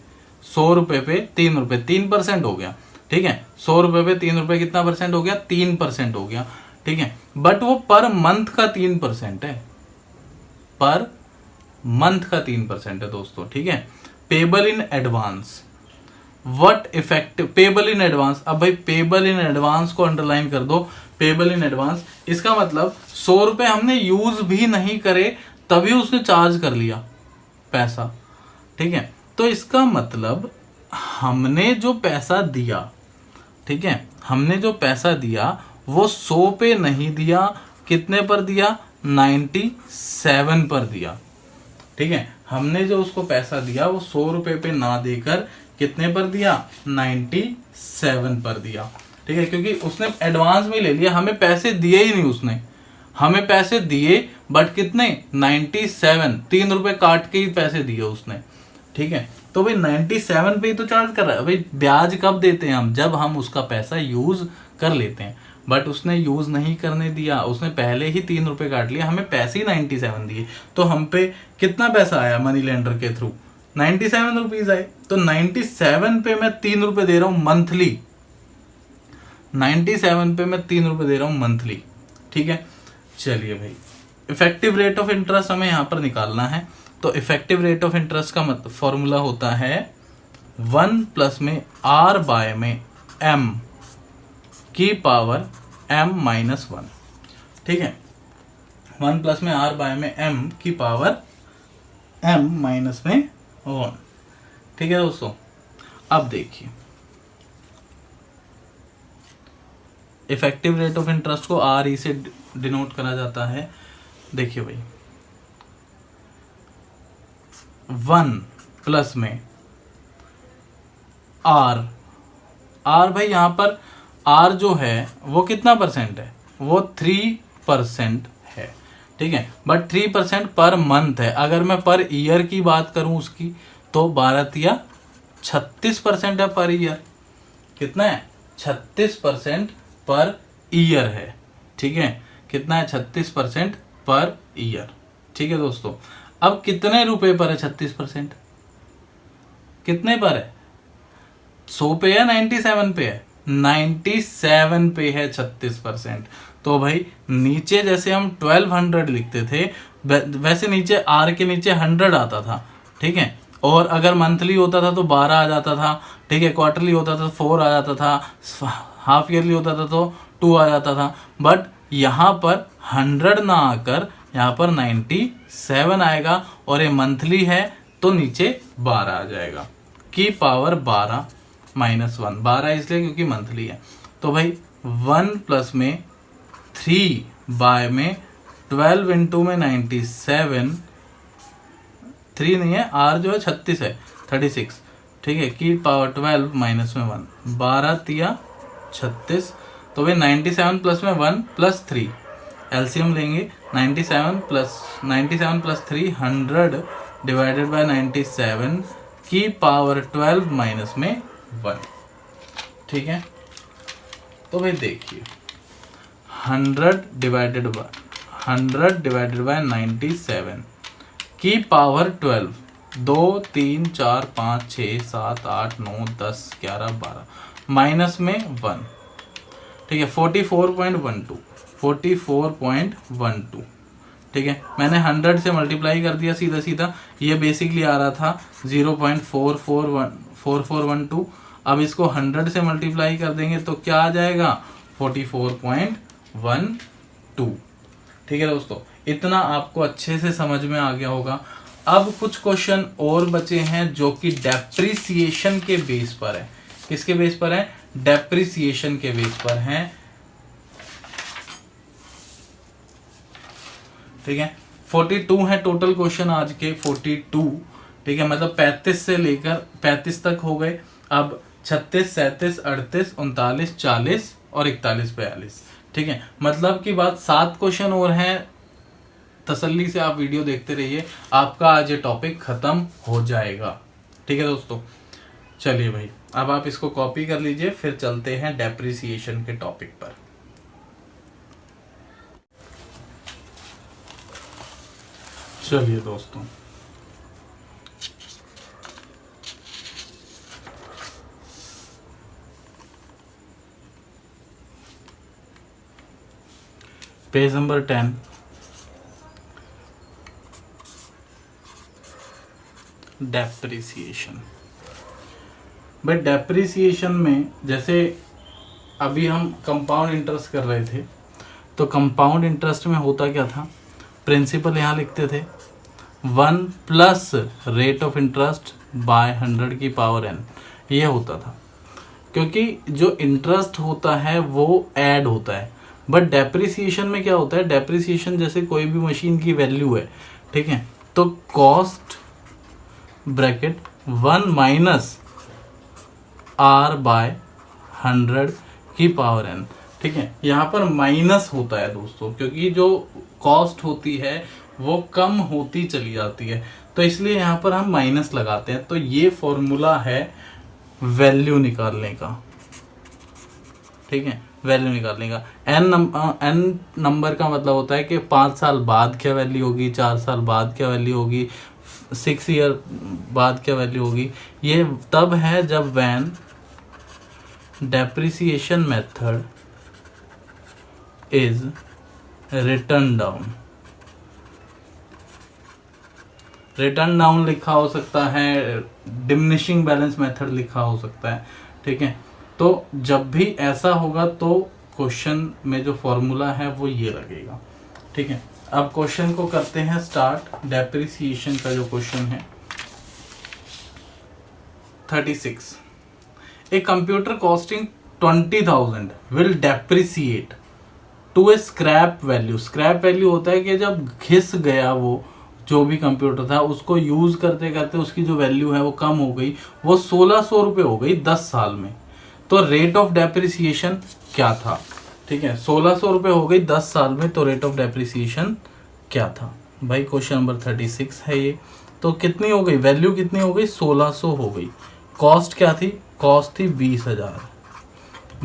100 रुपए पे 3 रुपए, 3% हो गया, ठीक है। 100 रुपए पे 3 रुपए कितना परसेंट हो गया, 3% हो गया, ठीक है। बट वो पर मंथ का 3% है, पर मंथ का 3% है दोस्तों, ठीक है। Payable in advance, what effective payable in advance. अब भाई पेबल इन एडवांस को अंडरलाइन कर दो, पेबल इन एडवांस, इसका मतलब 100 रुपए हमने यूज भी नहीं करे तभी उसने चार्ज कर लिया पैसा, ठीक है। तो इसका मतलब हमने जो पैसा दिया, ठीक है, हमने जो पैसा दिया वो 100 पे नहीं दिया, कितने पर दिया, 97 पर दिया, ठीक है। हमने जो उसको पैसा दिया वो 100 रुपए पे ना देकर कितने पर दिया, 97 पर दिया, ठीक है। क्योंकि उसने एडवांस में ले लिया, हमें पैसे दिए ही नहीं उसने, हमें पैसे दिए बट कितने, 97, 3 रुपए काट के ही पैसे दिए उसने, ठीक है। तो भाई 97 पे ही तो चार्ज कर रहा है। भाई ब्याज कब देते हैं हम, जब हम उसका पैसा यूज कर लेते हैं। बट उसने यूज़ नहीं करने दिया, उसने पहले ही 3 रुपये काट लिया, हमें पैसे ही 97 दिए, तो हम पे कितना पैसा आया मनी लेंडर के थ्रू? 97 रुपीज़ आए। तो 97 पे मैं 3 रुपये दे रहा हूँ मंथली, 97 पे मैं 3 रुपये दे रहा हूँ मंथली। ठीक है, चलिए भाई, इफेक्टिव रेट ऑफ इंटरेस्ट हमें यहाँ पर निकालना है। तो इफेक्टिव रेट ऑफ इंटरेस्ट का मतलब फॉर्मूला होता है 1 प्लस में r बाय में m की पावर m माइनस 1। ठीक है, 1 प्लस में r बाय में m की पावर m माइनस में 1। ठीक है दोस्तों, अब देखिए इफेक्टिव रेट ऑफ इंटरेस्ट को आर ई से डिनोट करा जाता है। देखिए भाई 1 प्लस में आर भाई यहाँ पर आर जो है वो कितना परसेंट है? वो 3% है। ठीक है, बट 3% पर मंथ है। अगर मैं पर ईयर की बात करूं उसकी तो 12 या 36% है पर ईयर। कितना है? 36% पर ईयर है। ठीक है, कितना है? 36% पर ईयर। ठीक है दोस्तों, अब कितने रुपए पर है 36%? कितने पर है? 100 पे है 97 पे है? 97 पे है 36%। तो भाई नीचे जैसे हम 1200 लिखते थे वैसे नीचे आर के नीचे 100 आता था। ठीक है, और अगर मंथली होता था तो 12 आ जाता था। ठीक है, क्वार्टरली होता था तो 4 आ जाता था, हाफ ईयरली होता था तो 2 आ जाता था। बट यहाँ पर 100 ना आकर यहाँ पर 97 आएगा, और ये मंथली है तो नीचे 12 आ जाएगा की पावर 12 माइनस 1। 12 इसलिए क्योंकि मंथली है। तो भाई 1 प्लस में 3 बाय में 12 इंटू में 97, 3 नहीं है, आर जो है 36 है, 36। ठीक है, की पावर 12 माइनस में 1, 12 तिया 36। तो भाई 97 प्लस में 1 प्लस 3 एलसीएम लेंगे। 97 प्लस 3 100 डिवाइडेड बाय 97 की पावर 12 माइनस में 1। ठीक है, तो भाई देखिए 100 डिवाइडेड बाय 97 की पावर 12, 2 3 4 5 6 7 8 9 10 11 12 माइनस में 1। ठीक है, 44.12। ठीक है, मैंने 100 से मल्टीप्लाई कर दिया सीधा सीधा। ये बेसिकली आ रहा था 0.4412। अब इसको 100 से मल्टीप्लाई कर देंगे तो क्या आ जाएगा? 44.12। ठीक है दोस्तों, इतना आपको अच्छे से समझ में आ गया होगा। अब कुछ क्वेश्चन और बचे हैं जो कि डेप्रिसिएशन के बेस पर है। किसके बेस पर है? डेप्रिसिएशन के बेस पर हैं। ठीक है, 42 है टोटल क्वेश्चन आज के, 42। ठीक है, मतलब 35 से लेकर 35 तक हो गए। अब 36, 37, 38, 39, 40 और 41, 42। ठीक है, मतलब की बात 7 क्वेश्चन और हैं। तसल्ली से आप वीडियो देखते रहिए, आपका आज ये टॉपिक खत्म हो जाएगा। ठीक है दोस्तों, चलिए भाई अब आप इसको कॉपी कर लीजिए, फिर चलते हैं डेप्रिसिएशन के टॉपिक पर। चलिए दोस्तों, पेज नंबर 10, डेप्रिसिएशन। भाई डेप्रिसिएशन में जैसे अभी हम कंपाउंड इंटरेस्ट कर रहे थे, तो कंपाउंड इंटरेस्ट में होता क्या था? प्रिंसिपल यहाँ लिखते थे 1 plus rate of interest by 100 की पावर n, ये होता था। क्योंकि जो इंटरेस्ट होता है वो ऐड होता है। बट डेप्रिसिएशन में क्या होता है? डेप्रिसिएशन जैसे कोई भी मशीन की वैल्यू है, ठीक है, तो cost bracket 1 minus r by 100 की पावर n। ठीक है, यहाँ पर माइनस होता है दोस्तों, क्योंकि जो कॉस्ट होती है वो कम होती चली जाती है, तो इसलिए यहाँ पर हम माइनस लगाते हैं। तो ये फॉर्मूला है वैल्यू निकालने का। ठीक है, वैल्यू निकालने का। एन नंबर का मतलब होता है कि 5 साल बाद क्या वैल्यू होगी, 4 साल बाद क्या वैल्यू होगी, 6 ईयर बाद क्या वैल्यू होगी। ये तब है जब when depreciation method is written down. Written down लिखा हो सकता है, डिमिनिशिंग बैलेंस मेथड लिखा हो सकता है, ठीक है। तो जब भी ऐसा होगा तो क्वेश्चन में जो फॉर्मूला है वो ये लगेगा, ठीक है। अब क्वेश्चन को करते हैं स्टार्ट। डेप्रिसिएशन का जो क्वेश्चन है 36, a computer costing 20,000 will depreciate to a scrap value. Scrap value होता है कि जब घिस गया वो जो भी कंप्यूटर था, उसको यूज करते करते उसकी जो वैल्यू है वो कम हो गई, वो 1600 रुपये हो गई 10 साल में। तो रेट ऑफ डेप्रिसिएशन क्या था, ठीक है। 1600 रुपये हो गई 10 साल में, तो रेट ऑफ डेप्रिसिएशन क्या था भाई। क्वेश्चन नंबर 36 है ये। तो कितनी हो गई वैल्यू, कितनी हो गई 1600 हो गई। कॉस्ट क्या थी, कॉस्ट थी 20,000,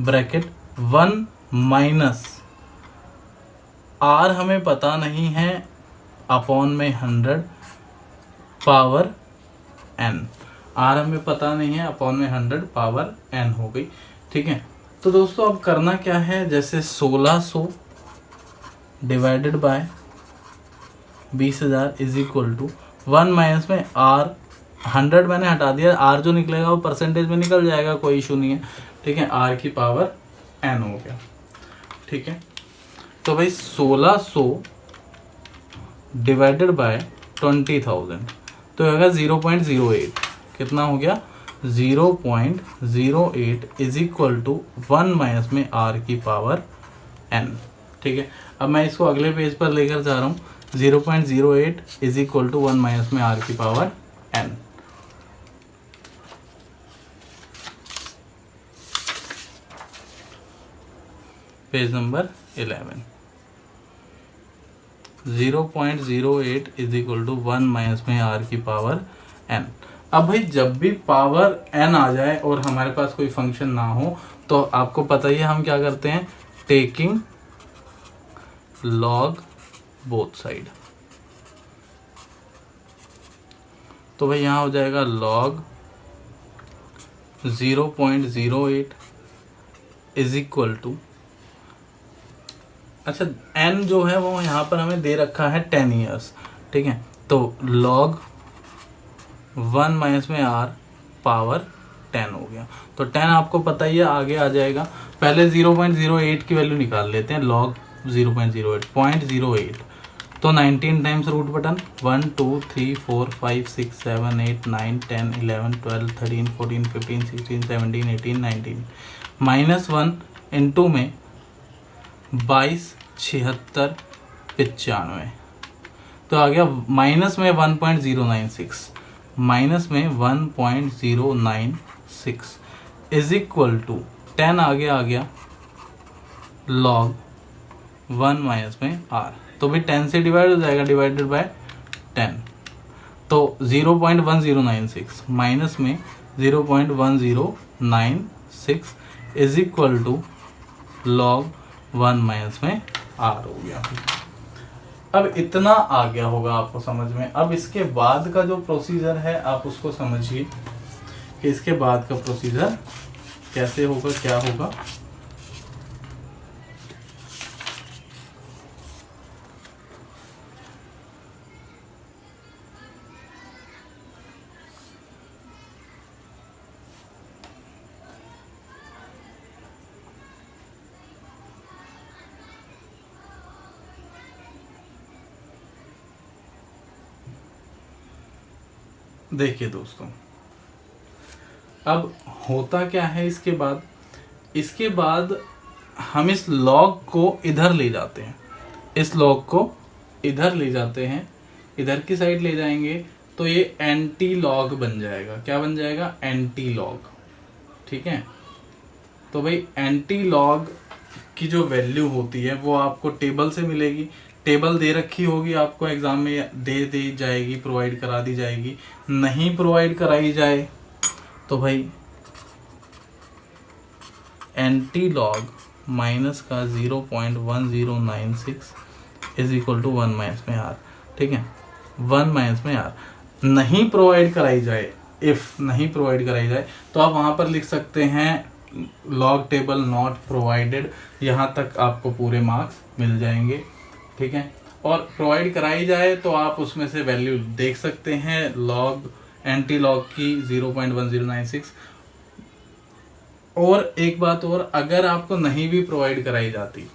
ब्रैकेट 1 माइनस आर हमें पता नहीं है, अपॉन में 100 पावर एन। आर हमें पता नहीं है, अपॉन में 100 पावर एन हो गई, ठीक है। तो दोस्तों अब करना क्या है, जैसे 1600 divided by 20,000 is equal to 1 minus में आर, 100 मैंने हटा दिया, आर जो निकलेगा वो परसेंटेज में निकल जाएगा, कोई इशू नहीं है, ठीक है। आर की पावर एन हो गया, ठीक है। तो भाई 1600 डिवाइडेड बाय 20,000 तो होगा 0.08। कितना हो गया 0.08 इज इक्वल टू 1 माइनस में आर की पावर एन, ठीक है। अब मैं इसको अगले पेज पर लेकर जा रहा हूँ। 0.08 इज इक्वल टू 1 माइनस में आर की power n. Page number 11। 0.08 is equal to 1 minus में आर की पावर एन। अब भाई जब भी पावर एन आ जाए और हमारे पास कोई फंक्शन ना हो, तो आपको पता ही है हम क्या करते हैं, टेकिंग लॉग बोथ साइड। तो भाई यहां हो जाएगा लॉग 0.08 इज इक्वल टू, अच्छा n जो है वो यहाँ पर हमें दे रखा है 10 ईयर्स, ठीक है। तो log 1 माइनस में r पावर 10 हो गया। तो 10 आपको पता ही है, आगे आ जाएगा। पहले 0.08 की वैल्यू निकाल लेते हैं। log 0.08 0.08 तो 19 टाइम्स रूट बटन 1 2 3 4 5 6 7 8 9 10 11 12 13 14 15 16 17 18 19 -1 इंटू में 22 76 95, तो आ गया माइनस में 1.096, माइनस में 1.096 इज इक्वल टू 10 आगे आ गया लॉग 1 माइनस में आर। तो भाई 10 से डिवाइड हो जाएगा, डिवाइडेड बाय 10, तो 0.1096 माइनस में 0.1096 is equal to log 1 minus में आर हो गया। अब इतना आ गया होगा आपको समझ में। अब इसके बाद का जो प्रोसीजर है आप उसको समझिए कि इसके बाद का प्रोसीजर कैसे होगा, क्या होगा। देखिए दोस्तों, अब होता क्या है इसके बाद, इसके बाद हम इस लॉग को इधर ले जाते हैं, इस लॉग को इधर ले जाते हैं, इधर की साइड ले जाएंगे तो ये एंटी लॉग बन जाएगा। क्या बन जाएगा, एंटी लॉग, ठीक है। तो भाई एंटी लॉग की जो वैल्यू होती है वो आपको टेबल से मिलेगी, टेबल दे रखी होगी आपको एग्जाम में, दे दी जाएगी, प्रोवाइड करा दी जाएगी। नहीं प्रोवाइड कराई जाए तो भाई एंटी लॉग माइनस का 0.1096 इज इक्वल टू 1 माइनस में आर। ठीक है, 1 माइनस में आर नहीं प्रोवाइड कराई जाए, इफ नहीं प्रोवाइड कराई जाए तो आप वहाँ पर लिख सकते हैं लॉग टेबल नॉट प्रोवाइडेड, यहाँ तक आपको पूरे मार्क्स मिल जाएंगे। ठीक है, और प्रोवाइड कराई जाए तो आप उसमें से वैल्यू देख सकते हैं लॉग एंटी लॉग की 0.1096। और एक बात और, अगर आपको नहीं भी प्रोवाइड कराई जाती,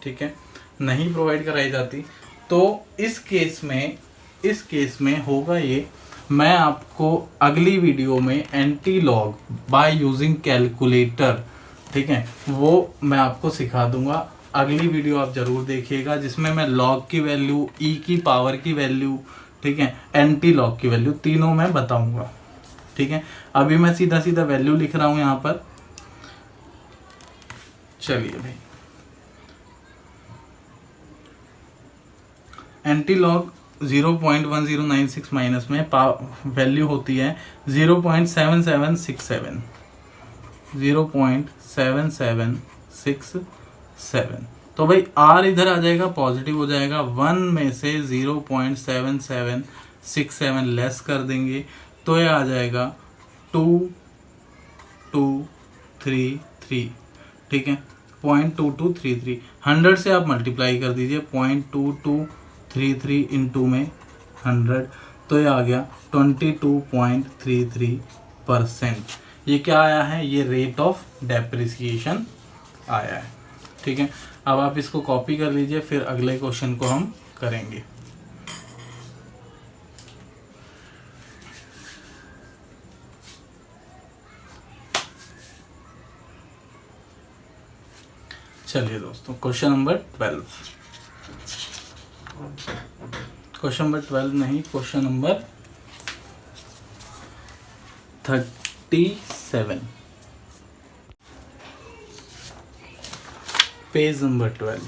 ठीक है, नहीं प्रोवाइड कराई जाती तो इस केस में होगा ये, मैं आपको अगली वीडियो में anti log by using calculator, ठीक है, वो मैं आपको सिखा दूंगा। अगली वीडियो आप जरूर देखिएगा जिसमें मैं लॉग की वैल्यू, ई की पावर की वैल्यू, ठीक है, एंटी लॉग की वैल्यू, तीनों मैं बताऊंगा। ठीक है, अभी मैं सीधा सीधा वैल्यू लिख रहा हूं यहां पर। चलिए भाई, एंटी लॉग 0.1096 माइनस में वैल्यू होती है 0.7767, 0.7767। तो भाई आर इधर आ जाएगा, पॉजिटिव हो जाएगा, 1 में से 0.7767 लेस कर देंगे तो ये आ जाएगा 2233। ठीक है, 0.2233, 100 से आप मल्टीप्लाई कर दीजिए 0.2233 इंटू में 100, तो ये आ गया 22.33%। ये क्या आया है, ये रेट ऑफ डेप्रिसिएशन आया है। ठीक है, अब आप इसको कॉपी कर लीजिए, फिर अगले क्वेश्चन को हम करेंगे। चलिए दोस्तों, क्वेश्चन नंबर 12, क्वेश्चन नंबर 12 नहीं, क्वेश्चन नंबर 37, पेज नंबर 12।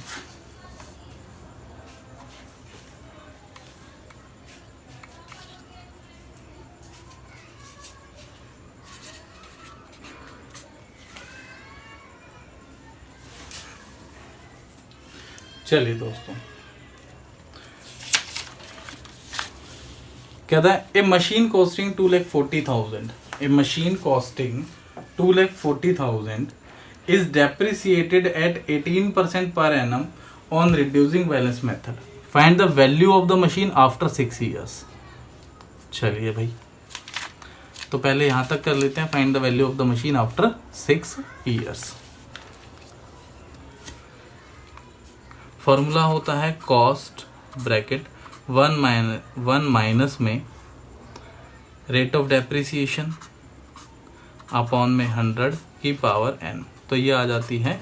चलिए दोस्तों, कहता है a machine costing 2,40,000, a machine costing 2,40,000 is depreciated at 18% per annum on reducing balance method. Find the value of the machine after 6 years. चलिए भाई, तो पहले यहां तक कर लेते हैं, find the value of the machine after 6 years। Formula होता है कॉस्ट ब्रैकेट 1 माइनस में रेट ऑफ डेप्रिसिएशन अपॉन में 100 की पावर n, तो ये आ जाती है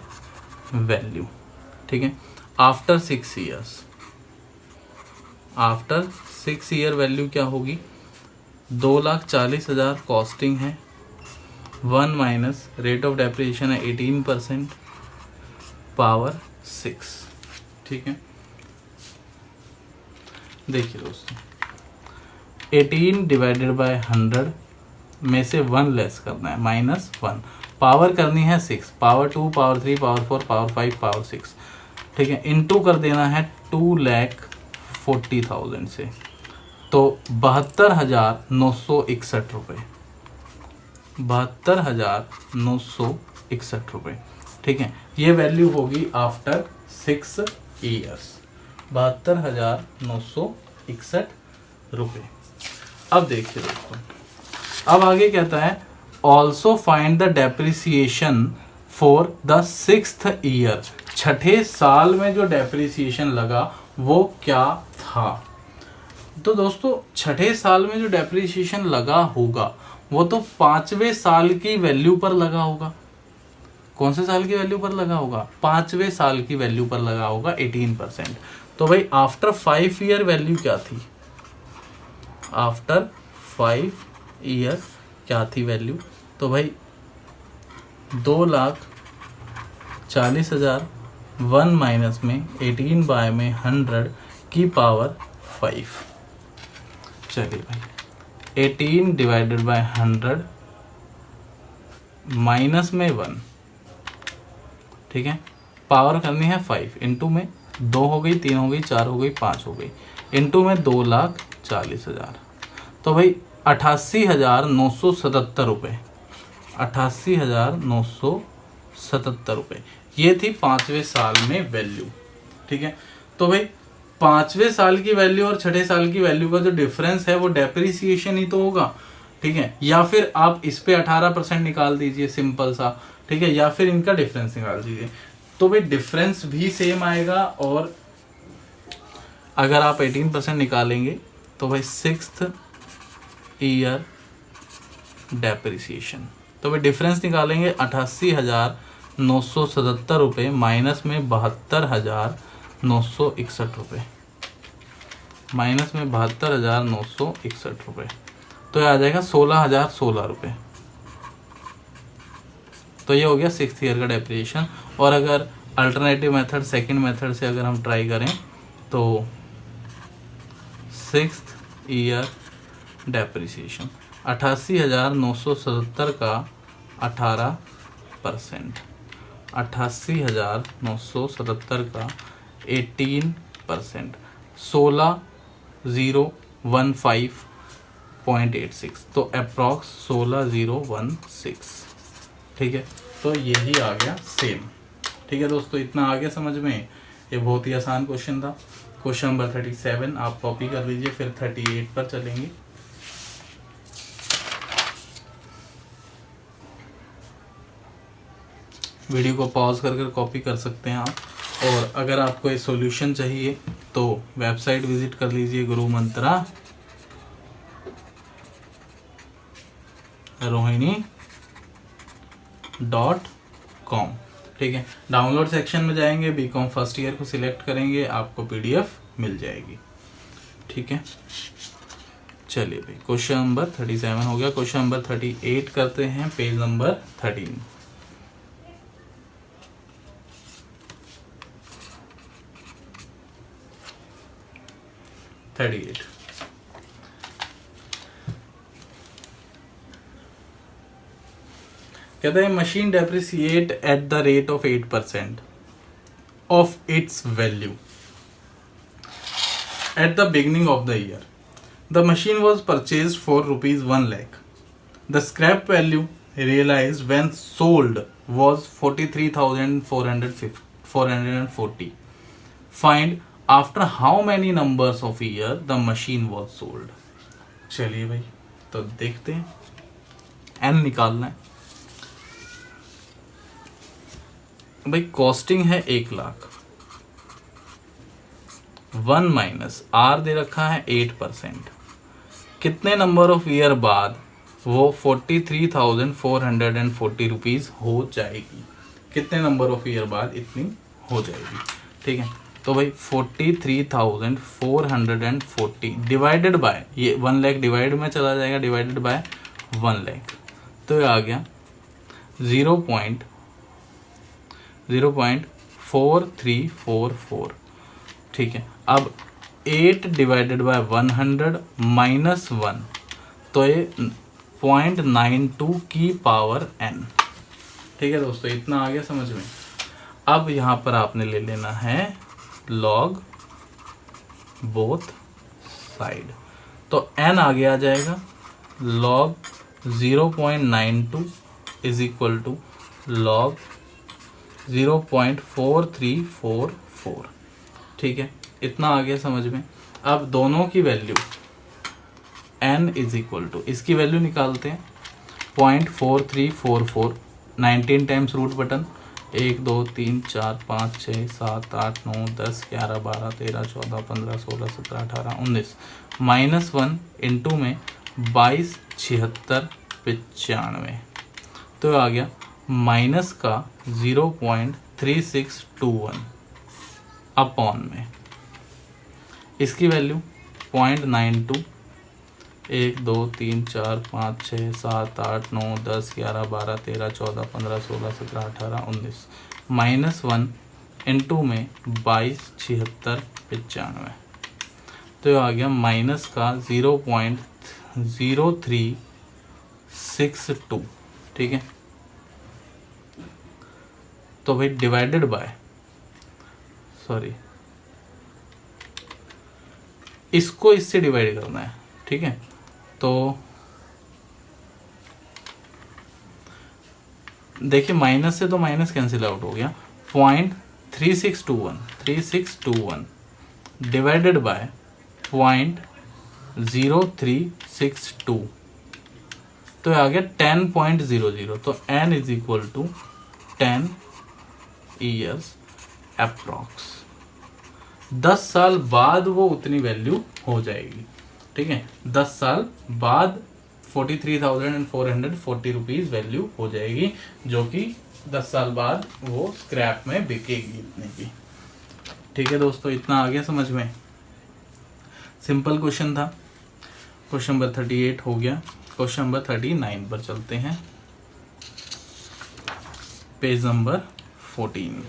वैल्यू। ठीक है, after 6 years, after 6 year value क्या होगी, 2,40,000 कॉस्टिंग है, 1 माइनस रेट ऑफ डेप्रिसिएशन है 18% पावर 6। ठीक है, देखिए दोस्तों, 18 डिवाइडेड बाय 100 में से 1 लेस करना है, -1, पावर करनी है 6, power 2, power 3, power 4, power 5, power 6। ठीक है, इनटू कर देना है 2,40,000 से, तो 72,961 रुपये, 72,961 रुपये। ठीक है, ये वैल्यू होगी आफ्टर 6 ईयर्स, 72,961 रुपये। अब देखिए दोस्तों, अब आगे कहता है also find the depreciation for the 6th year, छठे साल में जो डेप्रिसिएशन लगा वो क्या था। तो दोस्तों, छठे साल में जो डेप्रिसिएशन लगा होगा वो तो 5वें साल की वैल्यू पर लगा होगा। कौन से साल की वैल्यू पर लगा होगा, 5वें साल की वैल्यू पर लगा होगा 18%। तो भाई आफ्टर 5 ईयर वैल्यू क्या थी, आफ्टर 5 ईयर क्या थी वैल्यू, तो भाई 2,40,000, 1 माइनस में 18 बाय में 100 की पावर 5। चलिए भाई, 18 डिवाइडेड बाय 100 माइनस में 1, ठीक है। पावर करनी है 5, इंटू में 2 हो गई, 3 हो गई, 4 हो गई, 5 हो गई, इंटू में 2,40,000। तो भाई 88,977 रुपये, 88,977 रुपये ये थी 5वें साल में वैल्यू। ठीक है। तो भाई 5वें साल की वैल्यू और 6ठे साल की वैल्यू का जो डिफरेंस है वो डेप्रिसिएशन ही तो होगा। ठीक है। या फिर आप इस पे 18% निकाल दीजिए सिंपल सा, ठीक है, या फिर इनका डिफरेंस निकाल दीजिए, तो भाई डिफरेंस भी सेम आएगा। और अगर आप 18% निकालेंगे तो भाई 6th ईयर डेप्रिसिएशन, तो भाई डिफरेंस निकालेंगे 88,977 रुपये माइनस में 72,961 रुपये, माइनस में 72,961 रुपये, तो ये आ जाएगा 16,016 रुपये। तो ये हो गया 6th ईयर का डेप्रिसिएशन। और अगर अल्टरनेटिव मेथड सेकंड मेथड से अगर हम ट्राई करें तो 6th ईयर डेप्रिसिएशन 88,977 का 18%, 88,977 का 18%, 16,015.86, तो अप्रॉक्स 16,016। ठीक है। तो यही आ गया सेम। ठीक है दोस्तों, इतना आ गया समझ में। ये बहुत ही आसान क्वेश्चन था। क्वेश्चन नंबर 37 आप कॉपी कर लीजिए, फिर 38 पर चलेंगे। वीडियो को पॉज कर कॉपी कर सकते हैं आप। और अगर आपको ये सॉल्यूशन चाहिए तो वेबसाइट विजिट कर लीजिए gurumantra.rohini.com। ठीक है। डाउनलोड सेक्शन में जाएंगे, बीकॉम फर्स्ट ईयर को सिलेक्ट करेंगे, आपको पीडीएफ मिल जाएगी। ठीक है। चलिए भाई, क्वेश्चन नंबर 37 हो गया। क्वेश्चन नंबर 38 करते हैं, पेज नंबर 13। कहते हैं machine depreciate eight the rate of 8% of its value at the beginning of the year. The machine was purchase for ₹1 lakh. The scrap value realized when sold was 43,440. Find after how many numbers of year the machine was sold. चलिए भाई, तो देखते हैं। N निकालना है भाई। Costing है 1 lakh, 1 minus are they रखा है 8%। कितने नंबर ऑफ ईयर बाद वो 43,440 रुपीज हो जाएगी? कितने नंबर ऑफ ईयर बाद इतनी हो जाएगी? ठीक है। तो भाई 43,440 डिवाइडेड बाय, ये 1 लाख डिवाइड में चला जाएगा, डिवाइडेड बाय 1 लाख, तो ये आ गया 0.4344। ठीक है। अब 8 डिवाइडेड बाय 100 माइनस 1, तो ये 0.92 की पावर n। ठीक है दोस्तों, इतना आ गया समझ में। अब यहाँ पर आपने ले लेना है लॉग बोथ साइड, तो n आगे आ जाएगा। Log 0.92 is equal to log 0.4344। ठीक है, इतना आ गया समझ में। अब दोनों की value n is equal to, इसकी वैल्यू निकालते हैं 0.4344, 19 times root button, 1 2 3 4 5 6 7 8 9 10 11 12 13 14 15 16 17 18 19 minus 1 into में 22 76 95, तो आ गया माइनस का 0.3621 अपॉन में इसकी वैल्यू 0.92, 1 2 3 4 5 6 7 8 9 10 11 12 13 14 15 16 17 18 19 माइनस 1 इंटू में 22 76 95, तो आ गया माइनस का 0.0362। ठीक है, तो भाई डिवाइडेड बाय, सॉरी इसको इससे डिवाइड करना है, ठीक है। तो देखिए माइनस से तो माइनस कैंसिल आउट हो गया, 0.3621 डिवाइडेड बाय 0.0362, तो आ गया 10.00। तो n is equal to 10 years approx. 10 साल बाद वो उतनी वैल्यू हो जाएगी, ठीक है। 10 साल बाद 43,440 रुपीज़ वैल्यू हो जाएगी, जो कि 10 साल बाद वो स्क्रैप में बिकेगी इतने की, ठीक है दोस्तों। इतना आ गया समझ में, सिंपल क्वेश्चन था। क्वेश्चन नंबर 38 हो गया। क्वेश्चन नंबर 39 पर चलते हैं, पेज नंबर 14।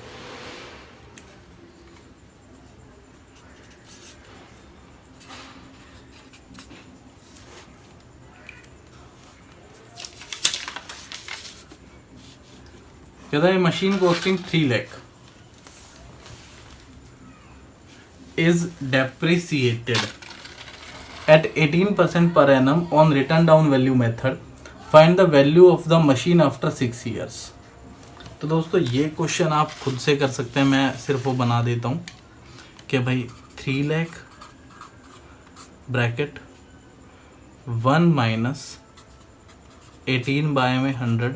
कहता है machine costing 3 lakh is depreciated at 18% per annum on written down value method. Find the value of the machine after 6 years. तो दोस्तों ये क्वेश्चन आप खुद से कर सकते हैं, मैं सिर्फ वो बना देता हूँ कि भाई 3 लाख ब्रैकेट 1 माइनस 18 बाय में 100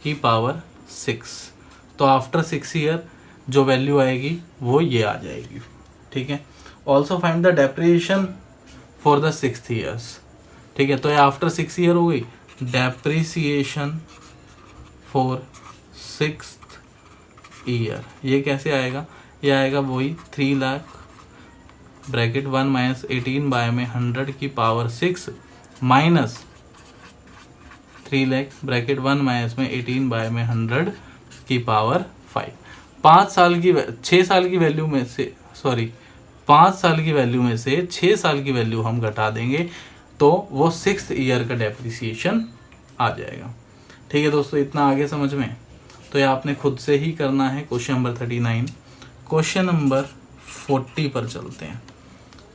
की पावर 6, तो आफ्टर 6 ईयर जो वैल्यू आएगी वो ये आ जाएगी, ठीक है। Also find the depreciation for the 6th years, ठीक है। तो ये आफ्टर 6 ईयर हो गई, डेप्रिसिएशन फॉर 6th ईयर ये कैसे आएगा, ये आएगा वही 3 लाख ब्रैकेट 1 माइनस 18 बाय में 100 की power 6 minus 3 lakh bracket 1 minus में 18 बाय में 100 की पावर 5। 5 साल की 6 साल की वैल्यू में से, सॉरी 5 साल की वैल्यू में से 6 साल की वैल्यू हम घटा देंगे तो वो 6th ईयर का डेप्रिसिएशन आ जाएगा, ठीक है दोस्तों। इतना आगे समझ में, तो ये आपने खुद से ही करना है। Question number 39। क्वेश्चन नंबर 40 पर चलते हैं,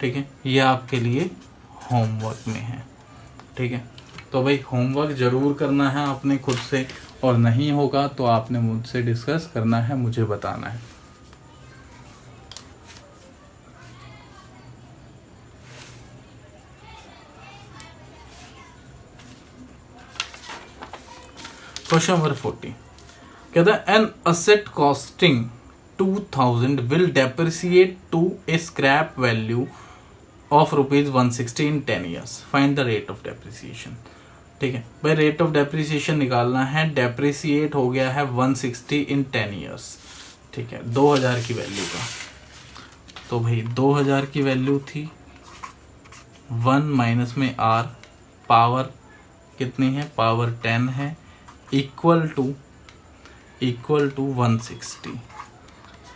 ठीक है। ये आपके लिए होमवर्क में है, ठीक है। तो भाई होमवर्क जरूर करना है आपने खुद से, और नहीं होगा तो आपने मुझसे डिस्कस करना है, मुझे बताना है। क्वेश्चन नंबर 40 कहता है an asset costing 2000 will depreciate to a scrap value of ₹160 in 10 years. Find the rate of depreciation, ठीक है भाई। रेट ऑफ डेप्रिसिएशन निकालना है, डेप्रिसिएट हो गया है 160 in 10 years, ठीक है। 2000 की वैल्यू का, तो भाई 2000 की वैल्यू थी, 1 माइनस में r पावर कितनी है, पावर 10 है, इक्वल टू 160,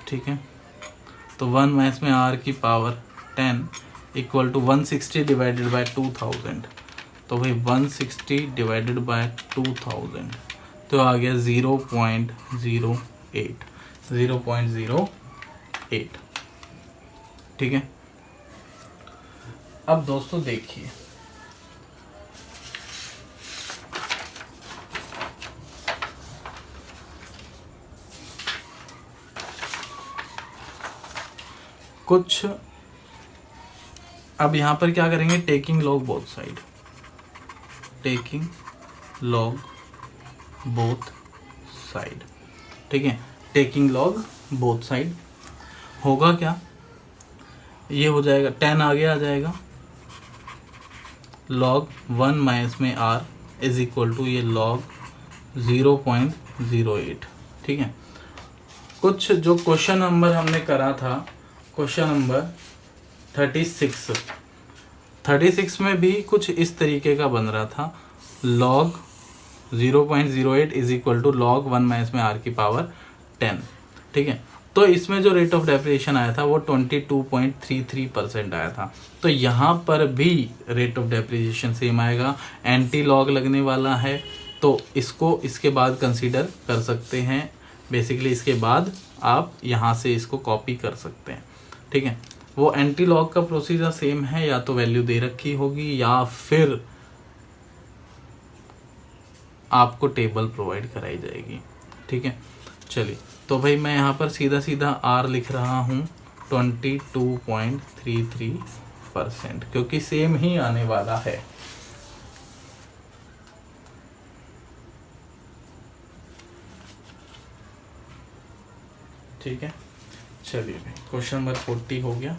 ठीक है। तो 1 माइनस में r की power 10 equal to 160 divided by 2000, तो भाई 160 डिवाइडेड बाय 2000 तो आ गया 0.08, ठीक है। अब दोस्तों देखिए, कुछ अब यहां पर क्या करेंगे, taking log both side, taking log both side, ठीक है। टेकिंग लॉग बोथ साइड होगा क्या, ये हो जाएगा 10 आगे आ जाएगा, लॉग 1 माइनस में r इज इक्वल टू ये लॉग 0.08, ठीक है। कुछ जो क्वेश्चन नंबर हमने करा था, क्वेश्चन नंबर 36 में भी कुछ इस तरीके का बन रहा था, log 0.08 is equal to log 1 minus में r की पावर 10, ठीक है। तो इसमें जो रेट ऑफ डेप्रिसिएशन आया था वो 22.33% आया था। तो यहाँ पर भी रेट ऑफ डेप्रिसिएशन सेम आएगा, एंटी लॉग लगने वाला है, तो इसको इसके बाद कंसीडर कर सकते हैं बेसिकली इसके बाद आप यहाँ से इसको कॉपी कर सकते हैं, ठीक है। वो एंटी लॉग का प्रोसीजर सेम है, या तो वैल्यू दे रखी होगी या फिर आपको टेबल प्रोवाइड कराई जाएगी, ठीक है। चलिए, तो भाई मैं यहाँ पर सीधा सीधा आर लिख रहा हूँ 22.33%, क्योंकि सेम ही आने वाला है। ठीक है, चलिए भाई क्वेश्चन नंबर 40 हो गया।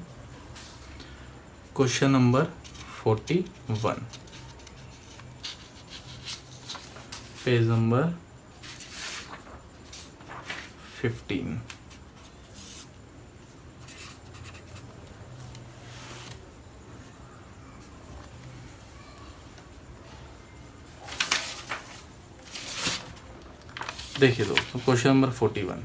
Question number 41, page number 15। देखिए दोस्तों, क्वेश्चन नंबर 41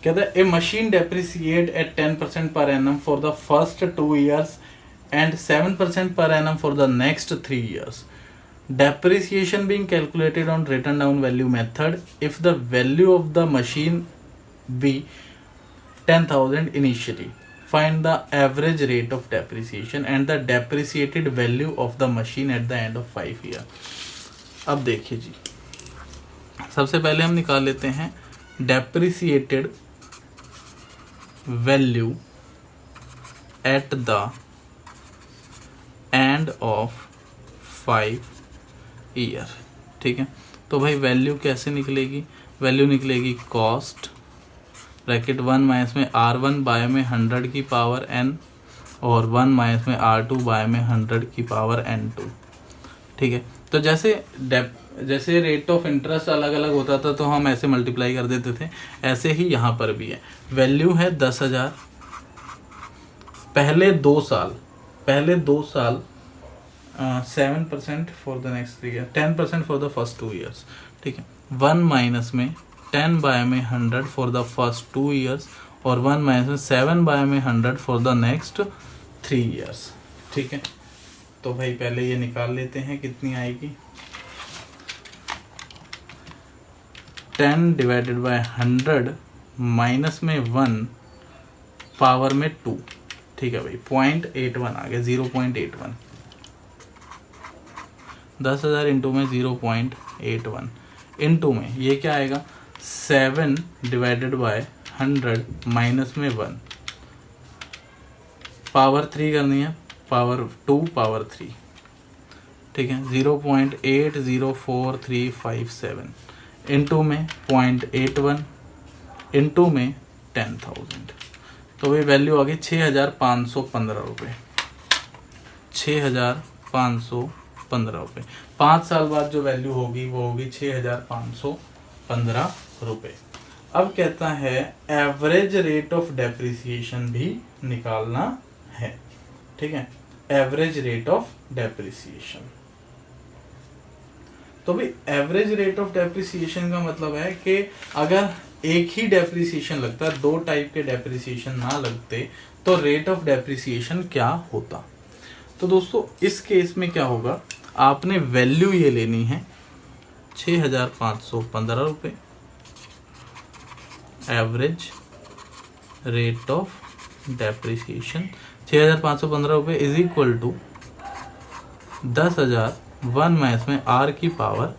कहता है a machine depreciate at 10% per annum for the first 2 years and 7% per annum for the next 3 years. Depreciation being calculated on written down value method if the value of the machine be 10,000 initially. Find the average rate of depreciation and the depreciated value of the machine at the end of 5 years. अब देखिए जी, सबसे पहले हम निकाल लेते हैं depreciated value at the end of 5 year, ठीक है। तो भाई वैल्यू कैसे निकलेगी? वैल्यू निकलेगी कॉस्ट ब्रैकेट 1 माइनस में R1 बाय में 100 की पावर n और 1 माइनस में R2 बाय में 100 की पावर n2, ठीक है। तो जैसे रेट ऑफ इंटरेस्ट अलग अलग होता था तो हम ऐसे मल्टीप्लाई कर देते थे, ऐसे ही यहाँ पर भी है। वैल्यू है 10,000, पहले 2 साल 7% for the next 3 year, 10% for the first 2 years, ठीक है। 1 माइनस में 10 बाय में 100 फॉर द फर्स्ट 2 years और 1 माइनस में 7 बाय में 100 फॉर द नेक्स्ट 3 years, ठीक है। तो भाई पहले ये निकाल लेते हैं कितनी आएगी। 10 डिवाइडेड बाय 100 माइनस में 1 पावर में 2, ठीक है भाई। 0.81 आ गया, 0.81। 10,000 इंटू में 0.81 इंटू में ये क्या आएगा 7 डिवाइडेड बाय 100 माइनस में 1 पावर 3 करनी है, पावर 2 पावर 3, ठीक है। 0.804357 इंटू में 0.81 इंटू में 10,000, तो ये वैल्यू आ गई 6,515 रुपये। 6,515 रुपये। 5 साल बाद जो वैल्यू होगी वो होगी 6,515 रुपये। अब कहता है एवरेज रेट ऑफ डेप्रिसिएशन भी निकालना है, ठीक है। एवरेज रेट ऑफ डेप्रिसिएशन, तो भी एवरेज रेट ऑफ डेप्रिसिएशन का मतलब है कि अगर एक ही डेप्रिसिएशन लगता है, 2 टाइप के डेप्रिसिएशन ना लगते तो रेट ऑफ डेप्रिसिएशन क्या होता। तो दोस्तों इस केस में क्या होगा, आपने वैल्यू ये लेनी है 6,515 रुपये एवरेज रेट ऑफ डेप्रिसिएशन। 6,515 रुपये इज इक्वल टू 10,000 1 माइनस में R की पावर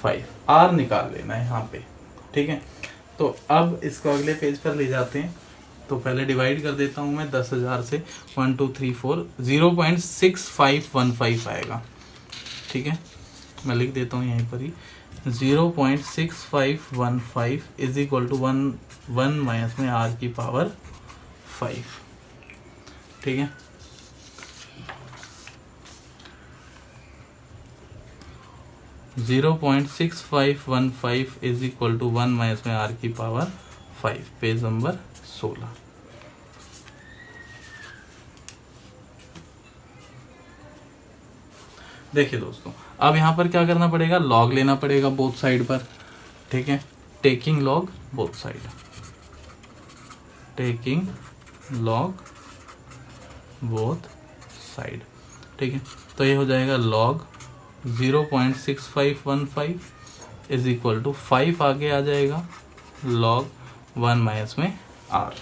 5, R निकाल लेना है यहाँ पे, ठीक है। तो अब इसको अगले पेज पर ले जाते हैं। तो पहले डिवाइड कर देता हूँ मैं 10,000 से 1 2 3 4 0.6515 आएगा, ठीक है। मैं लिख देता हूँ यहीं पर ही 0.6515 इज इक्वल टू 1 माइनस में R की पावर 5, ठीक है। (0.6515 इज इक्वल टू 1 माइनस में R की पावर 5, पेज नंबर 16। देखिए दोस्तों, अब यहाँ पर क्या करना पड़ेगा, लॉग लेना पड़ेगा बोथ साइड पर, ठीक है। Taking log both side, taking log both side, ठीक है। तो ये हो जाएगा लॉग 0.6515 इज इक्वल टू 5 आगे आ जाएगा log 1 माइनस में r।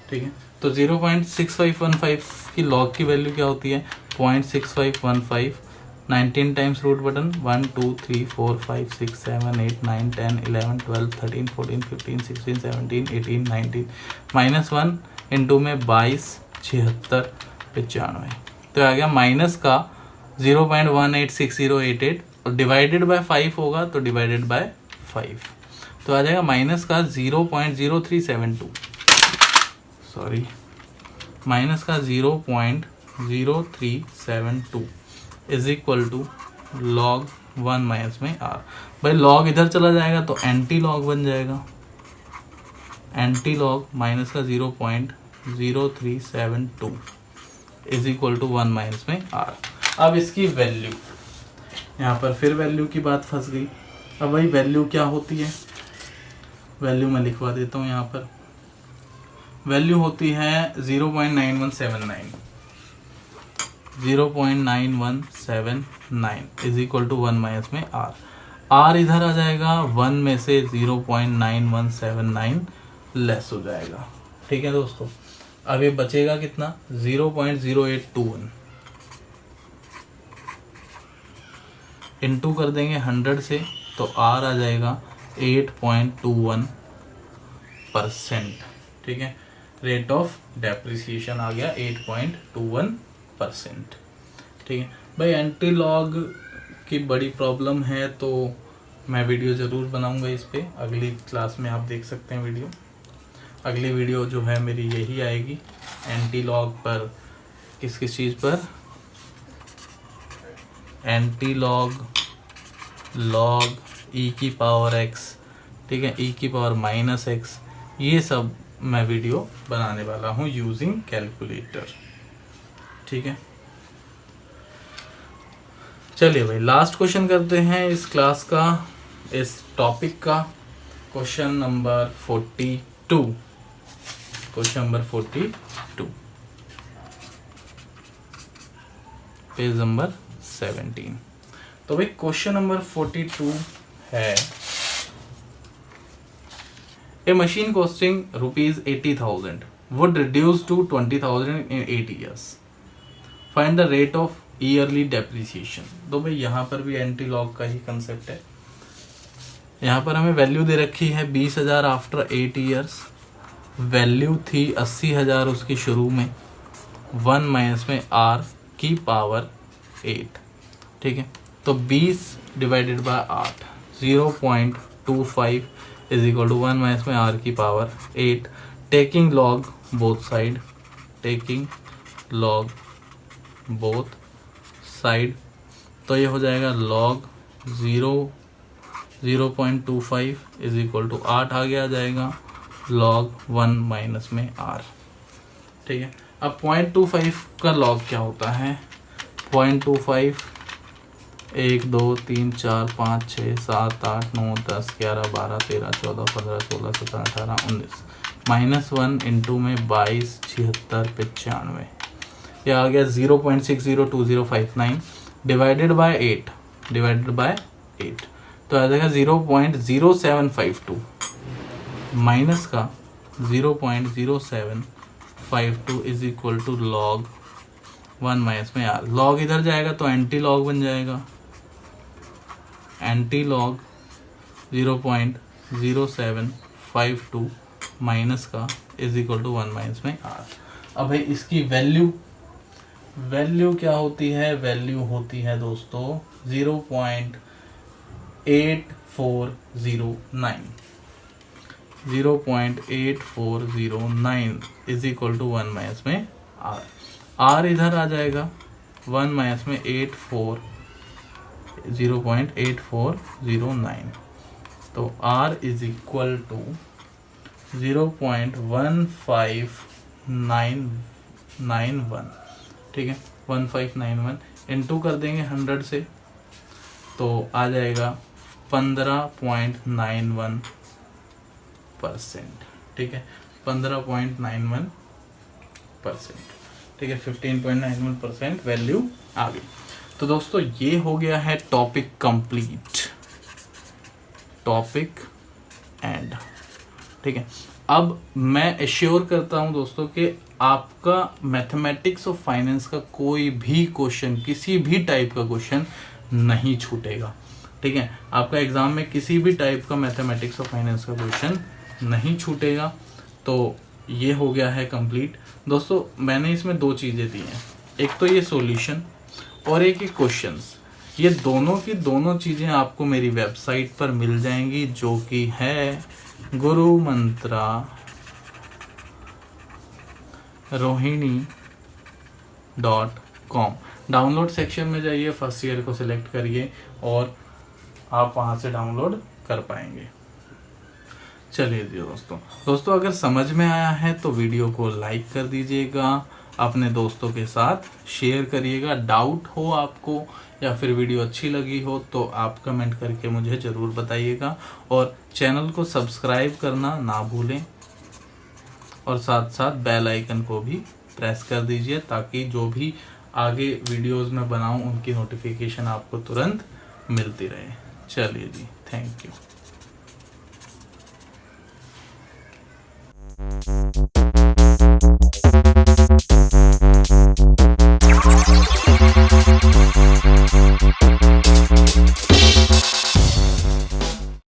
ठीक है, तो 0.6515 की log की वैल्यू क्या होती है? 0.6515, 19 टाइम्स रूट बटन 1 2 3 4 5 6 7 8 9 10 11 12 13 14 15 16 17 18 19 -1 इंटू में 22 76 95। तो आ गया माइनस का 0.186088 और डिवाइडेड बाय 5 होगा तो डिवाइडेड बाय 5, तो आ जाएगा माइनस का 0.0372, सॉरी माइनस का 0.0372 is equal to log 1 minus में r। भाई log इधर चला जाएगा तो एंटी लॉग बन जाएगा, एंटी लॉग माइनस का 0.0372 इज इक्वल टू 1 माइनस में r। अब इसकी वैल्यू, यहाँ पर फिर वैल्यू की बात फंस गई। अब भाई वैल्यू क्या होती है? वैल्यू मैं लिखवा देता हूँ यहाँ पर। वैल्यू होती है 0.9179, 0.9179 इज इक्वल टू 1 माइनस में r। r इधर आ जाएगा, 1 में से 0.9179 लेस हो जाएगा। ठीक है दोस्तों, अब ये बचेगा कितना? 0.0821 इंटू कर देंगे 100 से, तो r आ जाएगा 8.21%। ठीक है, रेट ऑफ डेप्रिसिएशन आ गया 8.21%। ठीक है भाई, एंटी लॉग की बड़ी प्रॉब्लम है तो मैं वीडियो ज़रूर बनाऊंगा इस पे। अगली क्लास में आप देख सकते हैं वीडियो। अगली वीडियो जो है मेरी यही आएगी, एंटी लॉग पर। किस किस चीज़ पर? एंटी लॉग, लॉग e की पावर x, ठीक है, e की पावर -x, ये सब मैं वीडियो बनाने वाला हूँ यूजिंग कैलकुलेटर। ठीक है, चलिए भाई लास्ट क्वेश्चन करते हैं इस क्लास का, इस टॉपिक का। Question number 42, question number 42, page number 17। तो भाई क्वेश्चन नंबर 42 है, a machine costing ₹80,000 would reduce to 20,000 in 8 years. Find the rate of yearly depreciation. तो भाई यहाँ पर भी एंटी लॉग का ही कंसेप्ट है। यहाँ पर हमें वैल्यू दे रखी है 20,000 आफ्टर 8 ईयर्स। वैल्यू थी 80,000 उसकी शुरू में, 1 माइनस में r की पावर 8। ठीक है, तो 20 divided by 8, 0.25 is equal to 1 minus में r की power 8। Taking log both side, taking log both side, तो ये हो जाएगा लॉग 0.25 इज इक्वल टू 8 आगे आ जाएगा लॉग 1 माइनस में r। ठीक है, अब 0.25 का लॉग क्या होता है? 0.25 1 2 3 4 5 6 7 8 9 10 11 12 13 14 15 16 17 18 19 -1 इंटू में 22 76 95, यह आ गया 0.602059 डिवाइडेड बाय 8, डिवाइडेड बाय 8, तो आ जाएगा 0.0752 माइनस का 0.0752 is equal to log 1 minus में r। लॉग इधर जाएगा तो एंटी लॉग बन जाएगा, एंटी लॉग 0.0752 माइनस का इज इक्वल टू 1 माइनस में r। अब भाई इसकी वैल्यू, वैल्यू क्या होती है? वैल्यू होती है दोस्तों 0.8409, 0.8409 इज इक्वल टू 1 माइनस में r। r इधर आ जाएगा, 1 माइनस में 0.8409, तो r इज इक्वल टू 0.1591। ठीक है, 1591 इंटू कर देंगे 100 से, तो आ जाएगा 15.91%। ठीक है, 15.91%। ठीक है, 15.91% वैल्यू आ गई। तो दोस्तों ये हो गया है टॉपिक कंप्लीट, टॉपिक एंड ठीक है। अब मैं एश्योर करता हूं दोस्तों कि आपका मैथमेटिक्स और फाइनेंस का कोई भी क्वेश्चन, किसी भी टाइप का क्वेश्चन नहीं छूटेगा, ठीक है। आपका एग्जाम में किसी भी टाइप का मैथमेटिक्स और फाइनेंस का क्वेश्चन नहीं छूटेगा। तो ये हो गया है कंप्लीट दोस्तों। मैंने इसमें दो चीज़ें दी हैं, एक तो ये सॉल्यूशन और एक ही क्वेश्चंस। ये दोनों की दोनों चीज़ें आपको मेरी वेबसाइट पर मिल जाएंगी, जो कि है gurumantrarohini.com। डाउनलोड सेक्शन में जाइए, फर्स्ट ईयर को सिलेक्ट करिए और आप वहां से डाउनलोड कर पाएंगे। चलिए जी दोस्तों अगर समझ में आया है तो वीडियो को लाइक कर दीजिएगा, अपने दोस्तों के साथ शेयर करिएगा। डाउट हो आपको या फिर वीडियो अच्छी लगी हो तो आप कमेंट करके मुझे ज़रूर बताइएगा, और चैनल को सब्सक्राइब करना ना भूलें, और साथ साथ बेल आइकन को भी प्रेस कर दीजिए, ताकि जो भी आगे वीडियोस में बनाऊं उनकी नोटिफिकेशन आपको तुरंत मिलती रहे। चलिए जी, थैंक यू।